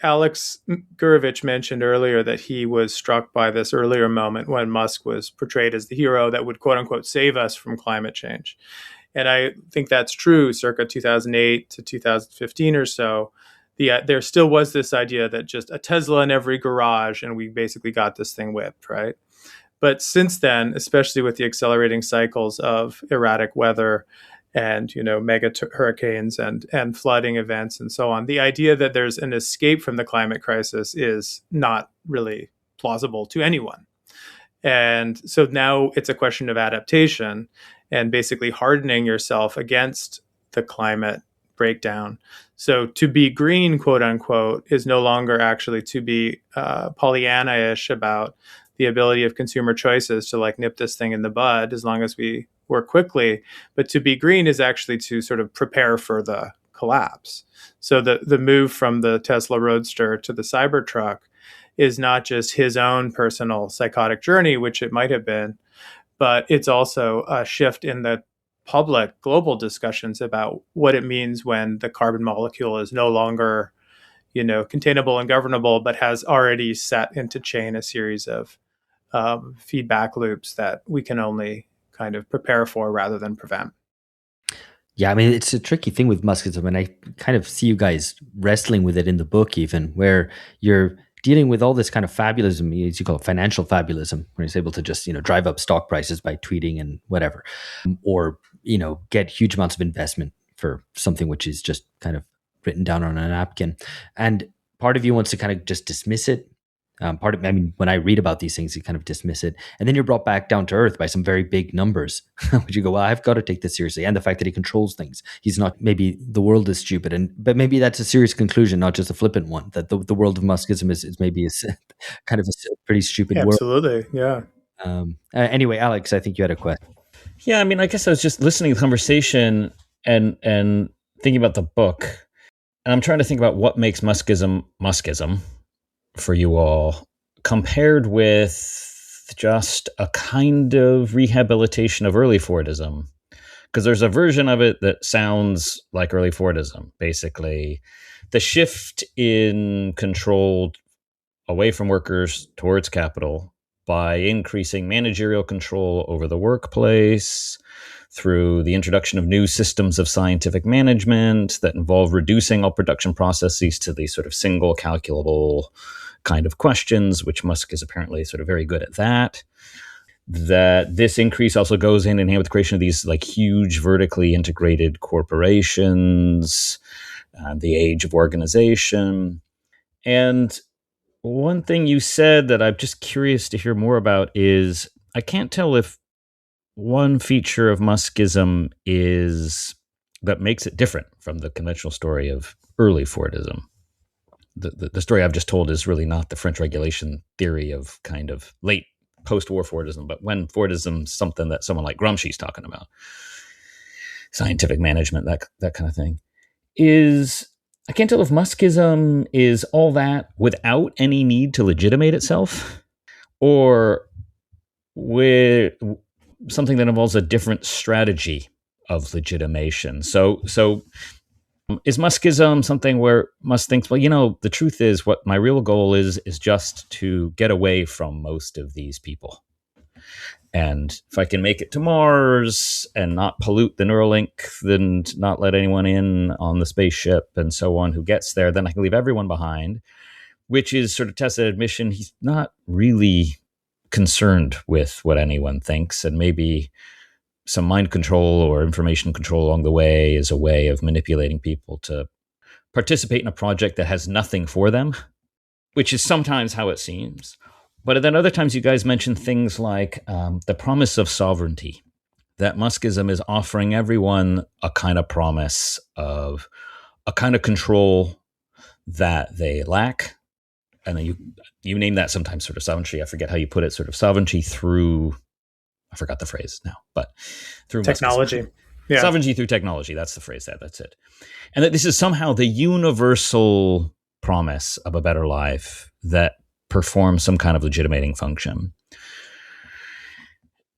Alex Gourevitch mentioned earlier that he was struck by this earlier moment when Musk was portrayed as the hero that would, quote unquote, save us from climate change. And I think that's true circa 2008 to 2015 or so. There still was this idea that just a Tesla in every garage and we basically got this thing whipped, right? But since then, especially with the accelerating cycles of erratic weather and mega hurricanes and flooding events and so on, the idea that there's an escape from the climate crisis is not really plausible to anyone. And so now it's a question of adaptation and basically hardening yourself against the climate breakdown. So to be green, quote unquote, is no longer actually to be Pollyanna-ish about the ability of consumer choices to nip this thing in the bud as long as we work quickly. But to be green is actually to sort of prepare for the collapse. So the move from the Tesla Roadster to the Cybertruck is not just his own personal psychotic journey, which it might have been, but it's also a shift in the public global discussions about what it means when the carbon molecule is no longer, containable and governable, but has already set into chain a series of feedback loops that we can only kind of prepare for rather than prevent. Yeah, it's a tricky thing with Muskism, and I kind of see you guys wrestling with it in the book, even where you're dealing with all this kind of fabulism, as you call it, financial fabulism, where he's able to just drive up stock prices by tweeting and whatever, or get huge amounts of investment for something which is just kind of written down on a napkin. And part of you wants to kind of just dismiss it. When I read about these things, you kind of dismiss it. And then you're brought back down to earth by some very big numbers. Would you go, well, I've got to take this seriously. And the fact that he controls things. He's not, maybe the world is stupid. But maybe that's a serious conclusion, not just a flippant one, that the world of Muskism is maybe kind of a pretty stupid world. Absolutely, yeah. Anyway, Alex, I think you had a question. Yeah, I mean, I guess I was just listening to the conversation and thinking about the book. And I'm trying to think about what makes Muskism for you all, compared with just a kind of rehabilitation of early Fordism. Because there's a version of it that sounds like early Fordism, basically. The shift in control away from workers towards capital by increasing managerial control over the workplace, through the introduction of new systems of scientific management that involve reducing all production processes to these sort of single calculable kind of questions, which Musk is apparently sort of very good at that. That this increase also goes in hand with the creation of these like huge vertically integrated corporations, the age of organization. And one thing you said that I'm just curious to hear more about is, I can't tell if one feature of Muskism is that makes it different from the conventional story of early Fordism. The story I've just told is really not the French regulation theory of kind of late post-war Fordism, but when Fordism, something that someone like Gramsci's talking about, scientific management, that kind of thing, is, I can't tell if Muskism is all that without any need to legitimate itself, or with something that involves a different strategy of legitimation. So is Muskism something where Musk thinks, well, the truth is what my real goal is just to get away from most of these people. And if I can make it to Mars and not pollute the Neuralink, then not let anyone in on the spaceship and so on who gets there, then I can leave everyone behind, which is sort of tacit admission. He's not really concerned with what anyone thinks, and maybe some mind control or information control along the way is a way of manipulating people to participate in a project that has nothing for them, which is sometimes how it seems. But then other times you guys mention things like the promise of sovereignty, that Muskism is offering everyone a kind of promise of a kind of control that they lack. And then you name that sometimes sort of sovereignty. I forget how you put it, sort of sovereignty through, I forgot the phrase now, but through technology. Yeah. Sovereignty through technology. That's the phrase. That's it. And that this is somehow the universal promise of a better life that performs some kind of legitimating function.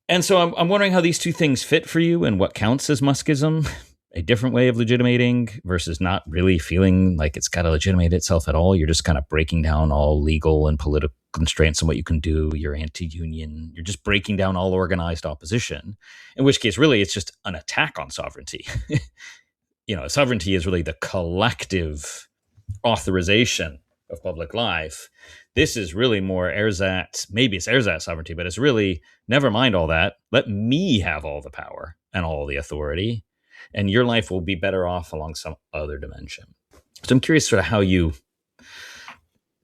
And so I'm wondering how these two things fit for you and what counts as Muskism, a different way of legitimating versus not really feeling like it's got to legitimate itself at all. You're just kind of breaking down all legal and political constraints on what you can do. You're anti-union. You're just breaking down all organized opposition, in which case really it's just an attack on sovereignty. Sovereignty is really the collective authorization of public life. This is really more ersatz, maybe it's ersatz sovereignty, but it's really, never mind all that. Let me have all the power and all the authority, and your life will be better off along some other dimension. So I'm curious sort of how you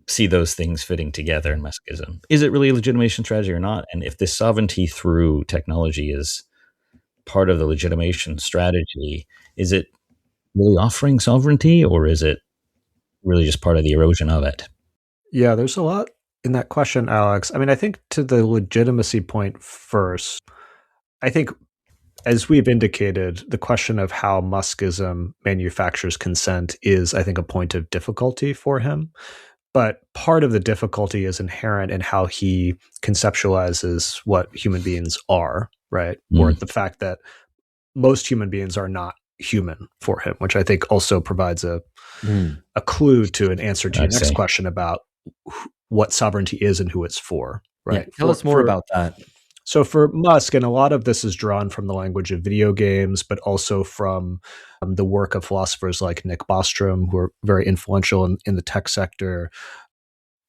see those things fitting together in Muskism. Is it really a legitimation strategy or not? And if this sovereignty through technology is part of the legitimation strategy, is it really offering sovereignty, or is it really just part of the erosion of it? Yeah, there's a lot in that question, Alex. I mean, I think to the legitimacy point first, I think, as we've indicated, the question of how Muskism manufactures consent is, I think, a point of difficulty for him. But part of the difficulty is inherent in how he conceptualizes what human beings are, right? Or the fact that most human beings are not human for him, which I think also provides a clue to an answer to your next question about what sovereignty is and who it's for, right? Yeah, tell us more about that. So for Musk, and a lot of this is drawn from the language of video games, but also from the work of philosophers like Nick Bostrom, who are very influential in the tech sector.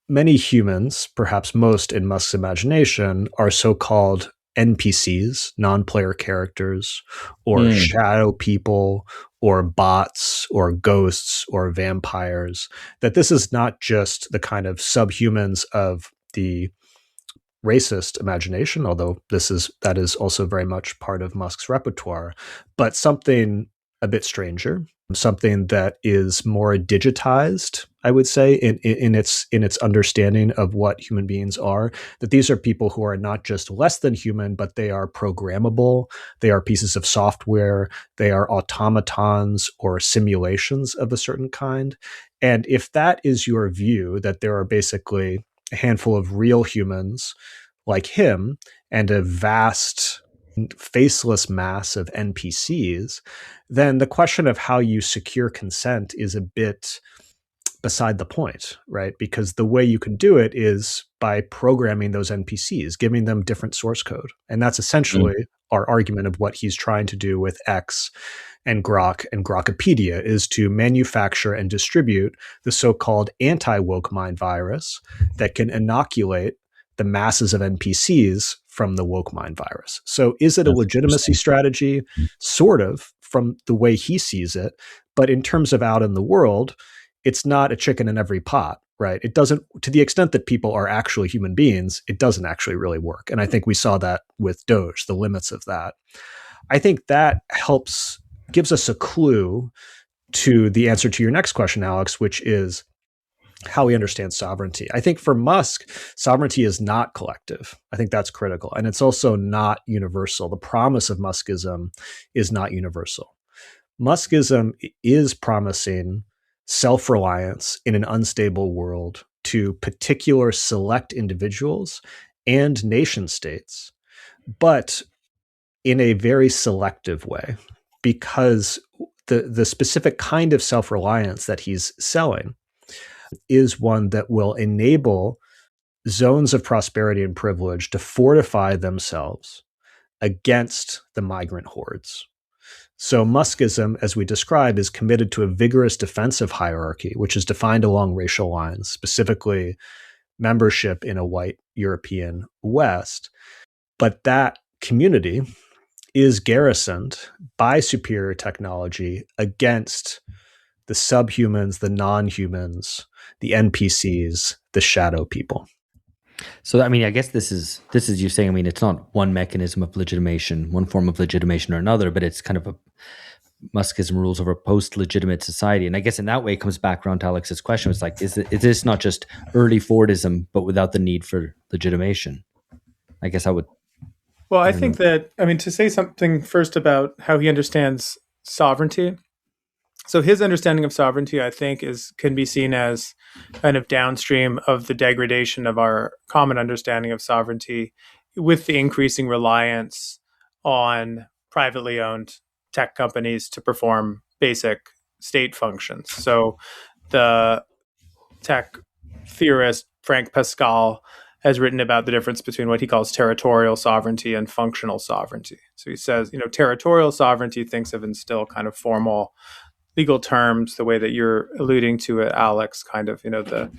Many humans, perhaps most in Musk's imagination, are so-called NPCs, non-player characters, or Mm. shadow people, or bots, or ghosts, or vampires, that this is not just the kind of subhumans of the racist imagination, although that is also very much part of Musk's repertoire, but something a bit stranger, something that is more digitized, I would say, in its understanding of what human beings are. That these are people who are not just less than human, but they are programmable. They are pieces of software. They are automatons or simulations of a certain kind. And if that is your view, that there are basically a handful of real humans like him and a vast faceless mass of NPCs, then the question of how you secure consent is a bit beside the point, right? Because the way you can do it is by programming those NPCs, giving them different source code. And that's essentially our argument of what he's trying to do with X and Grok and Grokopedia, is to manufacture and distribute the so-called anti-woke mind virus that can inoculate the masses of NPCs from the woke mind virus. So is it a That's legitimacy interesting. strategy? Sort of, from the way he sees it. But in terms of out in the world, it's not a chicken in every pot, right? It doesn't, to the extent that people are actually human beings, it doesn't actually really work. And I think we saw that with Doge, the limits of that. I think that gives us a clue to the answer to your next question, Alex, which is how we understand sovereignty. I think for Musk, sovereignty is not collective. I think that's critical. And it's also not universal. The promise of Muskism is not universal. Muskism is promising self-reliance in an unstable world to particular select individuals and nation states, but in a very selective way, because the specific kind of self-reliance that he's selling is one that will enable zones of prosperity and privilege to fortify themselves against the migrant hordes. So Muskism, as we describe, is committed to a vigorous defensive hierarchy, which is defined along racial lines, specifically membership in a white European West. But that community is garrisoned by superior technology against the subhumans, the non-humans, the NPCs, the shadow people. So, I mean, I guess this is you saying, I mean, it's not one mechanism of legitimation, one form of legitimation or another, but it's kind of a Muskism rules over post-legitimate society. And I guess in that way, it comes back around to Alex's question. It's like, is this not just early Fordism, but without the need for legitimation? I guess I would. Well, I I don't think know. that, I mean, to say something first about how he understands sovereignty. So his understanding of sovereignty, I think, can be seen as kind of downstream of the degradation of our common understanding of sovereignty with the increasing reliance on privately owned tech companies to perform basic state functions. So the tech theorist Frank Pascal has written about the difference between what he calls territorial sovereignty and functional sovereignty. So he says, territorial sovereignty thinks of in still kind of formal legal terms, the way that you're alluding to it, Alex, kind of, the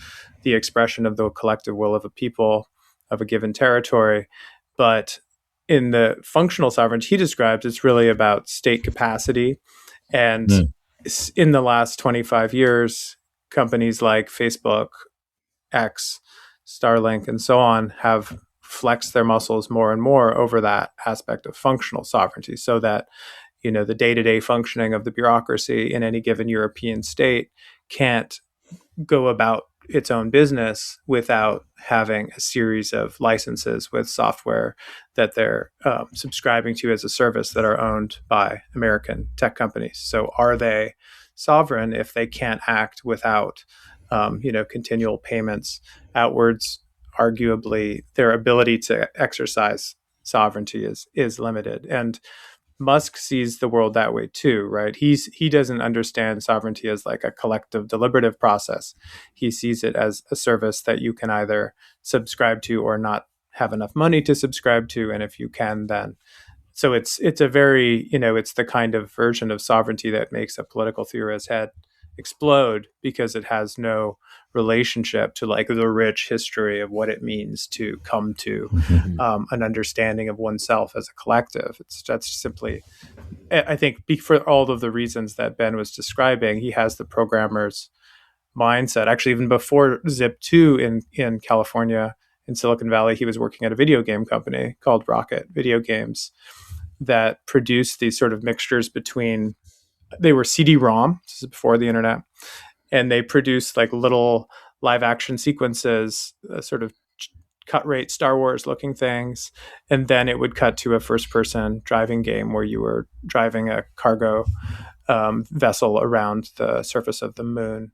expression of the collective will of a people of a given territory. But in the functional sovereignty he describes, it's really about state capacity. And in the last 25 years, companies like Facebook, X, Starlink, and so on have flexed their muscles more and more over that aspect of functional sovereignty, so that the day-to-day functioning of the bureaucracy in any given European state can't go about its own business without having a series of licenses with software that they're subscribing to as a service that are owned by American tech companies. So are they sovereign if they can't act without continual payments outwards? Arguably, their ability to exercise sovereignty is limited. And Musk sees the world that way too, right? He doesn't understand sovereignty as like a collective deliberative process. He sees it as a service that you can either subscribe to or not have enough money to subscribe to, and if you can, then so it's a very it's the kind of version of sovereignty that makes a political theorist's head explode because it has no relationship to like the rich history of what it means to come to an understanding of oneself as a collective. That's simply, I think, for all of the reasons that Ben was describing, he has the programmer's mindset. Actually, even before Zip2 in California, in Silicon Valley, he was working at a video game company called Rocket Video Games that produced these sort of mixtures between, they were CD-ROM, this is before the internet, and they produced like little live action sequences, sort of cut rate Star Wars looking things, and then it would cut to a first person driving game where you were driving a cargo vessel around the surface of the moon.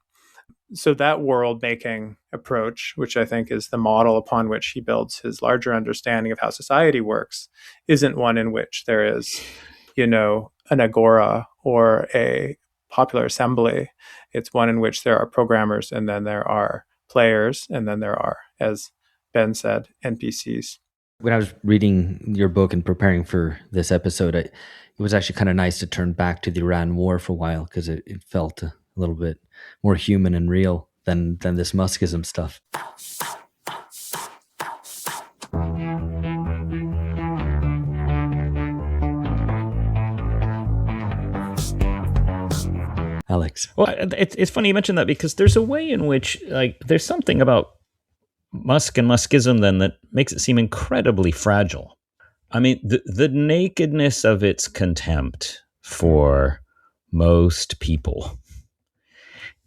So that world making approach, which I think is the model upon which he builds his larger understanding of how society works, isn't one in which there is, an agora or a popular assembly. It's one in which there are programmers, and then there are players, and then there are, as Ben said, NPCs. When I was reading your book and preparing for this episode, it was actually kind of nice to turn back to the Iran War for a while, because it felt a little bit more human and real than this Muskism stuff. Alex. Well, it's funny you mentioned that, because there's a way in which, like, there's something about Musk and Muskism then that makes it seem incredibly fragile. I mean, the nakedness of its contempt for most people,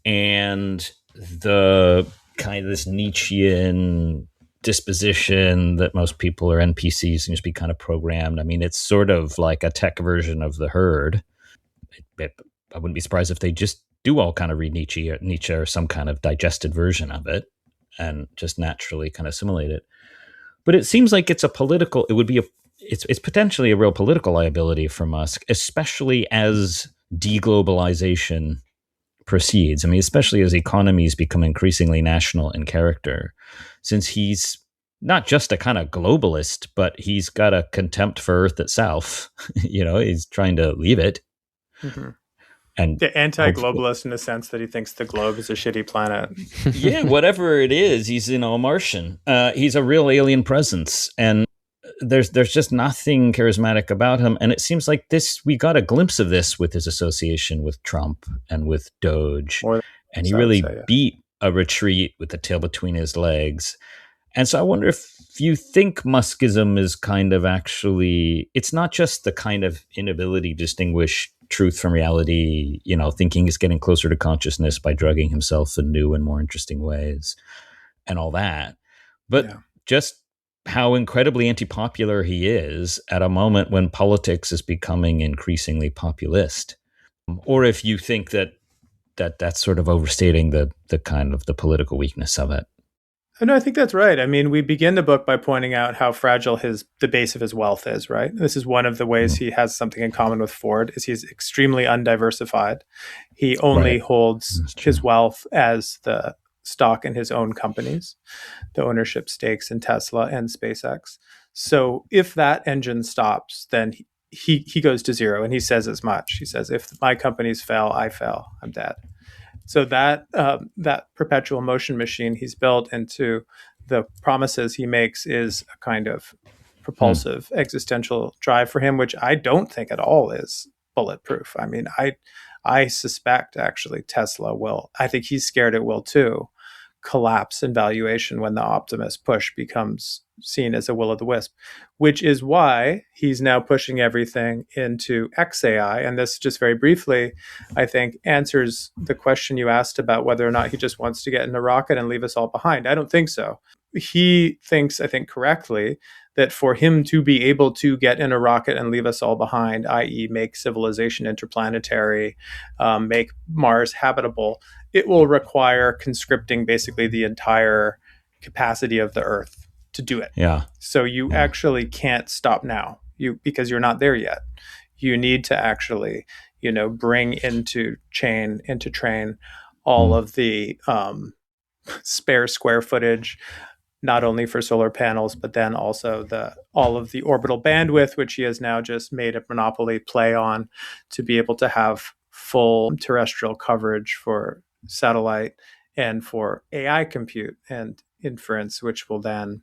and the kind of this Nietzschean disposition that most people are NPCs and just be kind of programmed. I mean, it's sort of like a tech version of the herd. I wouldn't be surprised if they just do all kind of read Nietzsche or some kind of digested version of it and just naturally kind of assimilate it. But it seems like it's potentially a real political liability for Musk, especially as deglobalization proceeds. I mean, especially as economies become increasingly national in character, since he's not just a kind of globalist, but he's got a contempt for Earth itself. He's trying to leave it. Mm-hmm. And the anti-globalist in the sense that he thinks the globe is a shitty planet. Yeah, whatever it is, he's a Martian. He's a real alien presence, and there's just nothing charismatic about him. And it seems like we got a glimpse of this with his association with Trump and with Doge, and he really beat a retreat with the tail between his legs. And so I wonder if you think Muskism is kind of actually, it's not just the kind of inability to distinguish truth from reality, thinking is getting closer to consciousness by drugging himself in new and more interesting ways and all that, but just how incredibly anti-popular he is at a moment when politics is becoming increasingly populist. Or if you think that's sort of overstating the kind of the political weakness of it. No, I think that's right. I mean, we begin the book by pointing out how fragile the base of his wealth is, right? This is one of the ways he has something in common with Ford, is he's extremely undiversified. He only holds his wealth as the stock in his own companies, the ownership stakes in Tesla and SpaceX. So if that engine stops, then he goes to zero, and he says as much. He says, if my companies fail, I fail, I'm dead. So that perpetual motion machine he's built into the promises he makes is a kind of propulsive existential drive for him, which I don't think at all is bulletproof. I mean, I suspect actually Tesla will, I think he's scared it will too, collapse in valuation when the Optimus push becomes seen as a will-o'-the-wisp, which is why he's now pushing everything into XAI. And this, just very briefly, I think answers the question you asked about whether or not he just wants to get in a rocket and leave us all behind. I don't think so. He thinks, I think correctly, that for him to be able to get in a rocket and leave us all behind, i.e. make civilization interplanetary, make Mars habitable, it will require conscripting basically the entire capacity of the Earth to do it. Yeah. So you actually can't stop now, because you're not there yet. You need to actually, bring into train all of the spare square footage, not only for solar panels, but then also all of the orbital bandwidth, which he has now just made a monopoly play on, to be able to have full terrestrial coverage for satellite and for AI compute and inference, which will then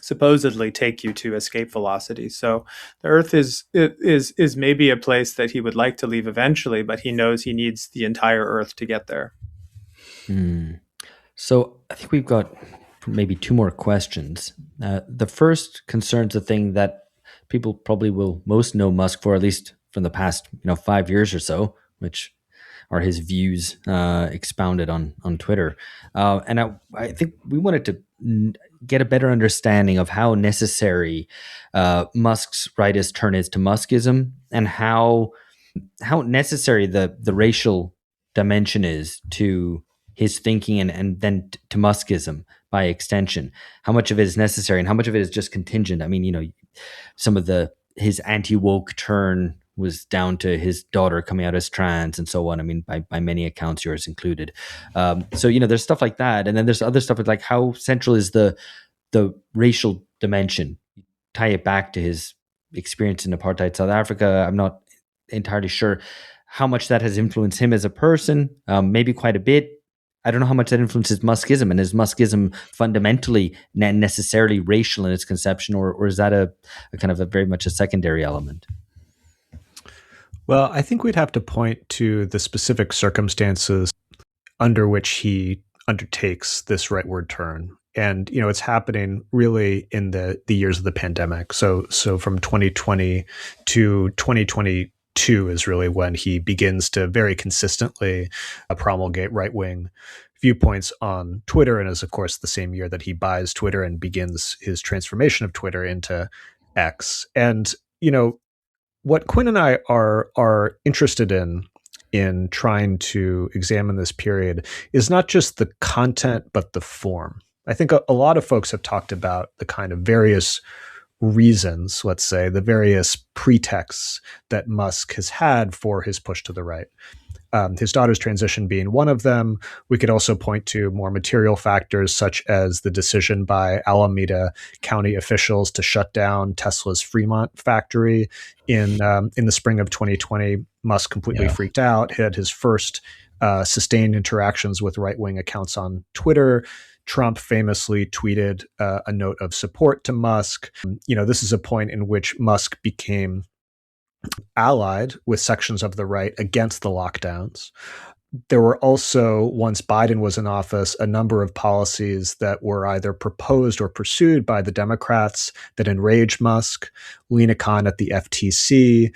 supposedly take you to escape velocity. So the Earth is maybe a place that he would like to leave eventually, but he knows he needs the entire Earth to get there. So I think we've got maybe two more questions. The first concerns the thing that people probably will most know Musk for, at least from the past 5 years or so, which are his views expounded on Twitter. And I think we wanted to get a better understanding of how necessary Musk's rightist turn is to Muskism, and how necessary the racial dimension is to his thinking, and then to Muskism by extension. How much of it is necessary and how much of it is just contingent? I mean, some of his anti-woke turn was down to his daughter coming out as trans and so on. I mean, by many accounts, yours included. So, there's stuff like that. And then there's other stuff like how central is the racial dimension. Tie it back to his experience in apartheid South Africa. I'm not entirely sure how much that has influenced him as a person, maybe quite a bit. I don't know how much that influences Muskism, and is Muskism fundamentally necessarily racial in its conception, or is that a kind of a very much a secondary element? Well, I think we'd have to point to the specific circumstances under which he undertakes this rightward turn. And, it's happening really in the years of the pandemic. So from 2020 to 2022 is really when he begins to very consistently promulgate right-wing viewpoints on Twitter, and is, of course, the same year that he buys Twitter and begins his transformation of Twitter into X. And, what Quinn and I are interested in trying to examine this period is not just the content, but the form. I think a lot of folks have talked about the kind of various reasons, let's say, the various pretexts that Musk has had for his push to the right. His daughter's transition being one of them. We could also point to more material factors, such as the decision by Alameda County officials to shut down Tesla's Fremont factory in the spring of 2020. Musk completely freaked out, had his first sustained interactions with right-wing accounts on Twitter. Trump famously tweeted a note of support to Musk. This is a point in which Musk became allied with sections of the right against the lockdowns. There were also, once Biden was in office, a number of policies that were either proposed or pursued by the Democrats that enraged Musk. Lina Khan at the FTC,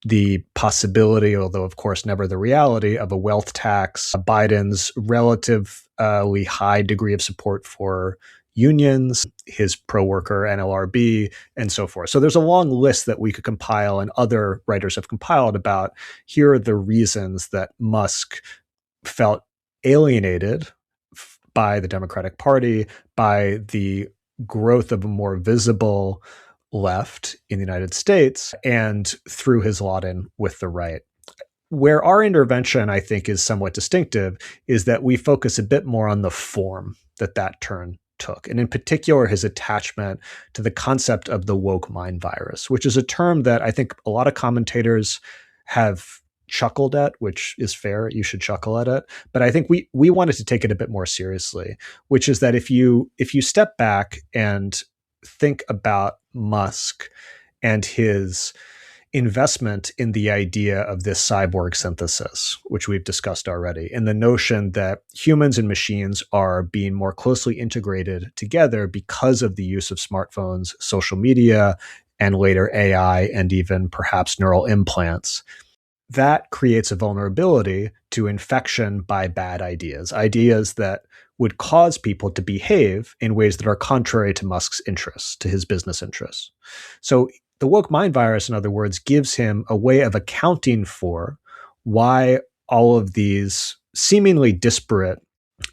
the possibility, although of course never the reality, of a wealth tax, Biden's relatively high degree of support for unions, his pro-worker NLRB, and so forth. So there's a long list that we could compile, and other writers have compiled, about here are the reasons that Musk felt alienated by the Democratic Party, by the growth of a more visible left in the United States, and through his lot in with the right. Where our intervention, I think, is somewhat distinctive is that we focus a bit more on the form that turn took, and in particular his attachment to the concept of the woke mind virus, which is a term that I think a lot of commentators have chuckled at, which is fair. You should chuckle at it. But I think we wanted to take it a bit more seriously, which is that if you step back and think about Musk and his investment in the idea of this cyborg synthesis, which we've discussed already, and the notion that humans and machines are being more closely integrated together because of the use of smartphones, social media, and later AI, and even perhaps neural implants. That creates a vulnerability to infection by bad ideas that would cause people to behave in ways that are contrary to Musk's interests, to his business interests. So the woke mind virus, in other words, gives him a way of accounting for why all of these seemingly disparate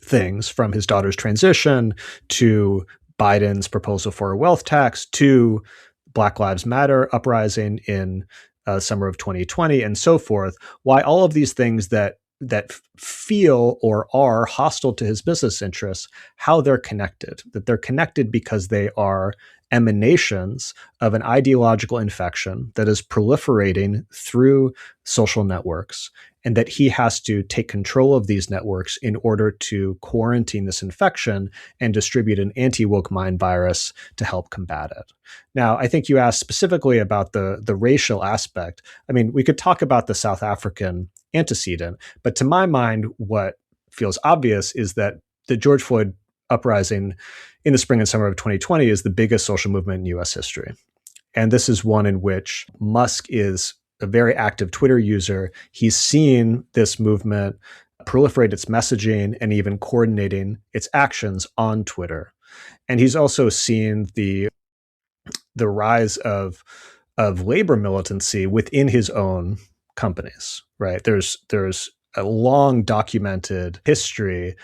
things, from his daughter's transition to Biden's proposal for a wealth tax to Black Lives Matter uprising in summer of 2020 and so forth, why all of these things that that feel or are hostile to his business interests, how they're connected, that they're connected because they are emanations of an ideological infection that is proliferating through social networks, and that he has to take control of these networks in order to quarantine this infection and distribute an anti-woke mind virus to help combat it. Now, I think you asked specifically about the racial aspect. I mean, we could talk about the South African antecedent, but to my mind, what feels obvious is that the George Floyd uprising in the spring and summer of 2020 is the biggest social movement in US history. And this is one in which Musk is a very active Twitter user. He's seen this movement proliferate its messaging and even coordinating its actions on Twitter. And he's also seen the rise of labor militancy within his own companies, right? There's a long documented history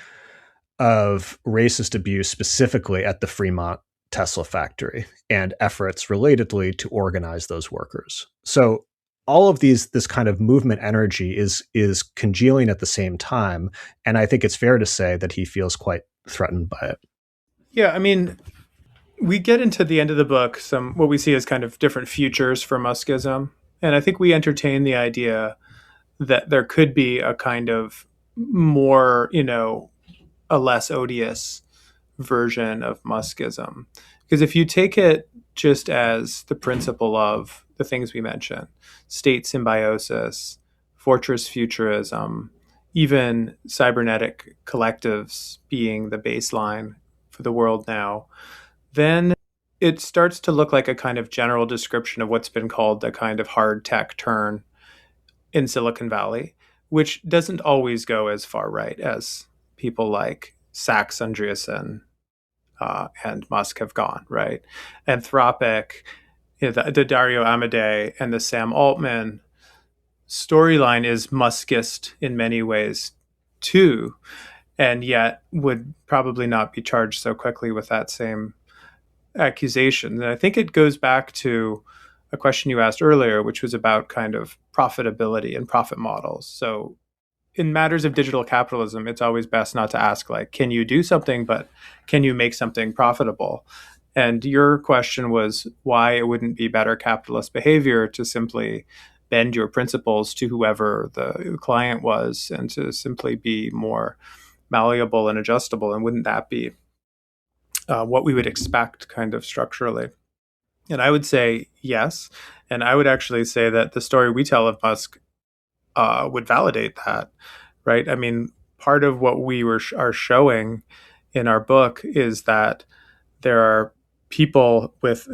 of racist abuse, specifically at the Fremont Tesla factory, and efforts relatedly to organize those workers. So all of this kind of movement energy is congealing at the same time, and I think it's fair to say that he feels quite threatened by it. Yeah, I mean, we get into the end of the book some what we see as kind of different futures for Muskism, and I think we entertain the idea that there could be a kind of more, a less odious version of Muskism. Because if you take it just as the principle of the things we mentioned, state symbiosis, fortress futurism, even cybernetic collectives being the baseline for the world now, then it starts to look like a kind of general description of what's been called the kind of hard tech turn in Silicon Valley, which doesn't always go as far right as people like Sachs, Andreessen, and Musk have gone, right? Anthropic, the Dario Amodei and the Sam Altman storyline is Muskist in many ways too, and yet would probably not be charged so quickly with that same accusation. And I think it goes back to a question you asked earlier, which was about kind of profitability and profit models. So in matters of digital capitalism, it's always best not to ask, like, can you do something, but can you make something profitable? And your question was why it wouldn't be better capitalist behavior to simply bend your principles to whoever the client was and to simply be more malleable and adjustable. And wouldn't that be what we would expect kind of structurally? And I would say yes. And I would actually say that the story we tell of Musk would validate that, right? I mean, part of what we are showing in our book is that there are people with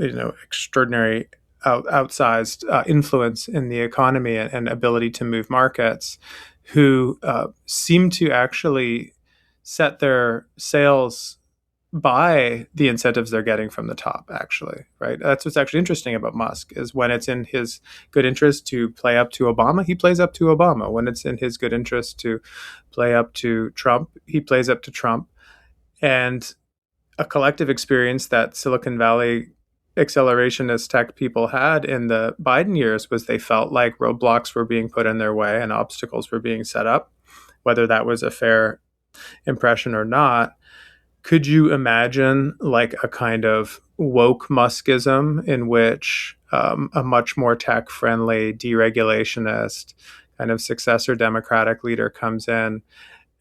extraordinary outsized influence in the economy and ability to move markets who seem to actually set their sails by the incentives they're getting from the top, actually, right? That's what's actually interesting about Musk is when it's in his good interest to play up to Obama, he plays up to Obama. When it's in his good interest to play up to Trump, he plays up to Trump. And a collective experience that Silicon Valley accelerationist tech people had in the Biden years was they felt like roadblocks were being put in their way and obstacles were being set up, whether that was a fair impression or not. Could you imagine like a kind of woke Muskism in which a much more tech-friendly, deregulationist kind of successor Democratic leader comes in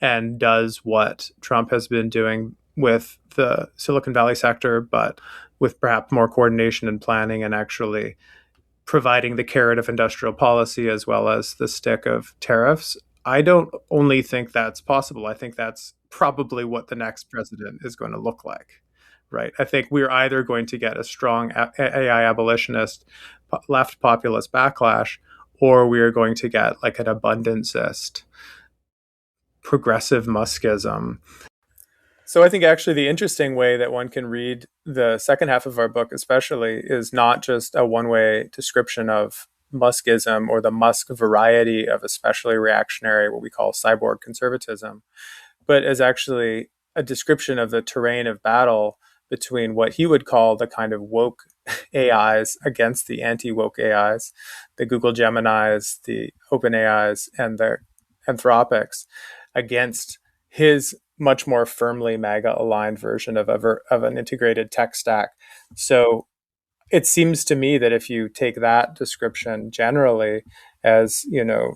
and does what Trump has been doing with the Silicon Valley sector, but with perhaps more coordination and planning and actually providing the carrot of industrial policy as well as the stick of tariffs? I don't only think that's possible. I think that's probably what the next president is going to look like, right? I think we're either going to get a strong AI abolitionist left populist backlash, or we are going to get like an abundancist progressive Muskism. So I think actually the interesting way that one can read the second half of our book especially is not just a one-way description of Muskism or the Musk variety of especially reactionary, what we call cyborg conservatism, but as actually a description of the terrain of battle between what he would call the kind of woke AIs against the anti-woke AIs, the Google Geminis, the Open AIs, and anthropics against his much more firmly MAGA aligned version of an integrated tech stack. So it seems to me that if you take that description generally as,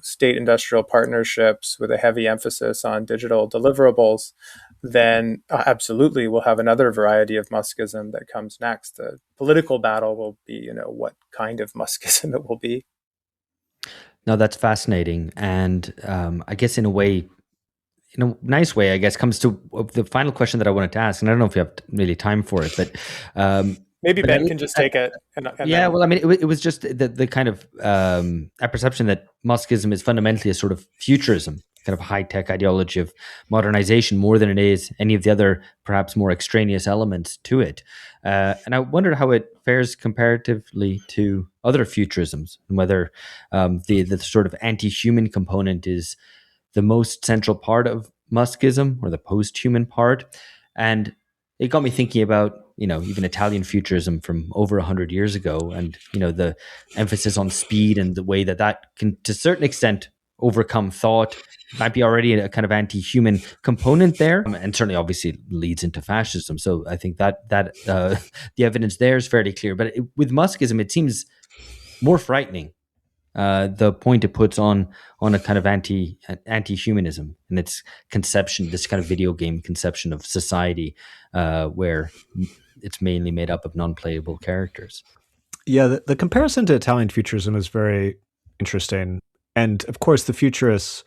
state industrial partnerships with a heavy emphasis on digital deliverables, then absolutely we'll have another variety of Muskism that comes next. The political battle will be, what kind of Muskism it will be. No, that's fascinating. And I guess in a nice way, I guess, comes to the final question that I wanted to ask. And I don't know if you have really time for it, but maybe Ben can just take it. Yeah, well, I mean, it was just the kind of a perception that Muskism is fundamentally a sort of futurism, kind of high-tech ideology of modernization more than it is any of the other perhaps more extraneous elements to it. And I wondered how it fares comparatively to other futurisms, and whether the sort of anti-human component is the most central part of Muskism, or the post-human part. And it got me thinking about, even Italian futurism from over 100 years ago, and, the emphasis on speed and the way that can, to a certain extent, overcome thought. Might be already a kind of anti-human component there, and certainly obviously leads into fascism. So I think that the evidence there is fairly clear. But with Muskism, it seems more frightening. The point it puts on a kind of anti-humanism and its conception, this kind of video game conception of society, where it's mainly made up of non-playable characters. Yeah, the comparison to Italian futurism is very interesting. And of course, the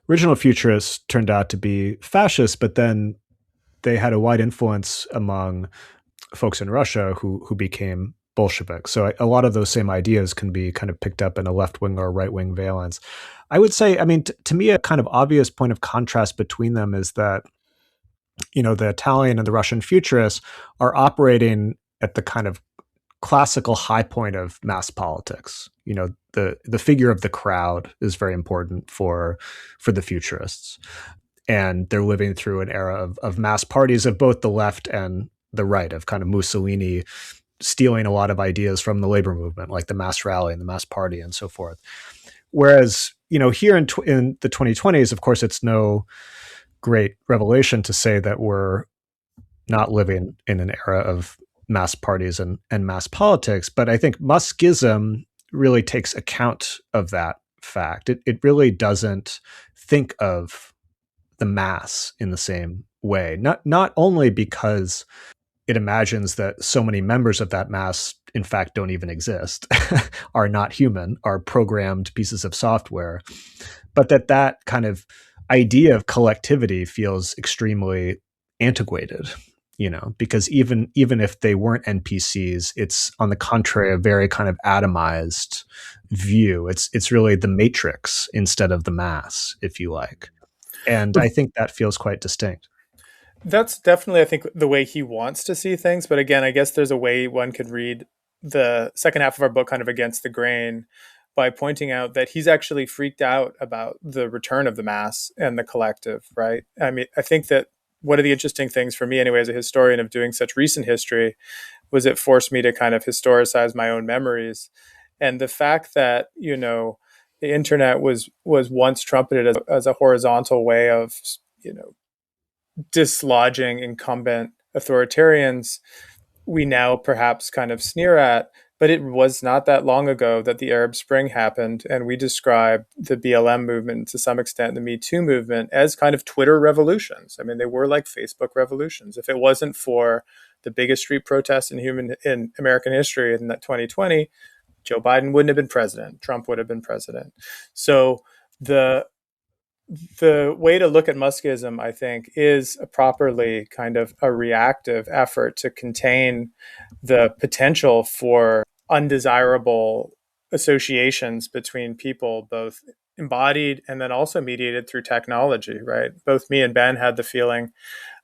original futurists turned out to be fascists, but then they had a wide influence among folks in Russia who became Bolshevik. So a lot of those same ideas can be kind of picked up in a left-wing or right-wing valence. I would say, to me, a kind of obvious point of contrast between them is that, the Italian and the Russian futurists are operating at the kind of classical high point of mass politics. The figure of the crowd is very important for the futurists. And they're living through an era of mass parties of both the left and the right, of kind of Mussolini stealing a lot of ideas from the labor movement, like the mass rally and the mass party and so forth. Whereas, here in the 2020s, of course, it's no great revelation to say that we're not living in an era of mass parties and mass politics. But I think Muskism really takes account of that fact. It really doesn't think of the mass in the same way, not only because it imagines that so many members of that mass, in fact, don't even exist, are not human, are programmed pieces of software, but that kind of idea of collectivity feels extremely antiquated, because even if they weren't NPCs, it's on the contrary a very kind of atomized view. It's really the matrix instead of the mass, if you like. And I think that feels quite distinct. That's definitely, I think, the way he wants to see things. But again, I guess there's a way one could read the second half of our book kind of against the grain by pointing out that he's actually freaked out about the return of the mass and the collective, right? I think that one of the interesting things for me anyway, as a historian of doing such recent history, was it forced me to kind of historicize my own memories. And the fact that, the internet was once trumpeted as a horizontal way of, dislodging incumbent authoritarians, we now perhaps kind of sneer at. But it was not that long ago that the Arab Spring happened, and we described the BLM movement, to some extent the Me Too movement, as kind of Twitter revolutions. They were like Facebook revolutions. If it wasn't for the biggest street protest in American history in 2020, Joe Biden wouldn't have been president. Trump would have been president. So the way to look at Muskism, I think, is properly kind of a reactive effort to contain the potential for undesirable associations between people, both embodied and then also mediated through technology, right? Both me and Ben had the feeling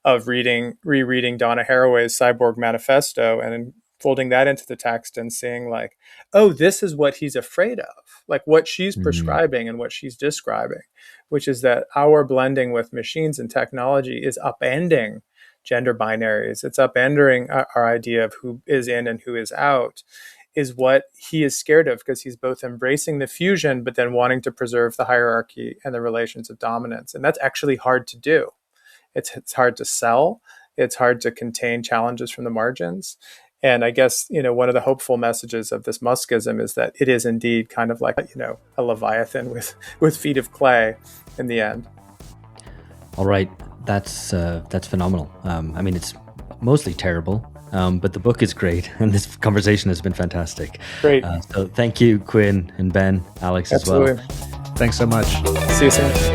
of rereading Donna Haraway's Cyborg Manifesto and folding that into the text and seeing like, oh, this is what he's afraid of, like what she's prescribing and what she's describing, which is that our blending with machines and technology is upending gender binaries. It's upending our idea of who is in and who is out. is what he is scared of, because he's both embracing the fusion, but then wanting to preserve the hierarchy and the relations of dominance. And that's actually hard to do. It's hard to sell. It's hard to contain challenges from the margins. And I guess, one of the hopeful messages of this Muskism is that it is indeed kind of like, a Leviathan with feet of clay in the end. All right. That's phenomenal. It's mostly terrible, but the book is great, and this conversation has been fantastic. Great. So thank you, Quinn and Ben, Alex Absolutely. as well. Thanks so much. See you soon.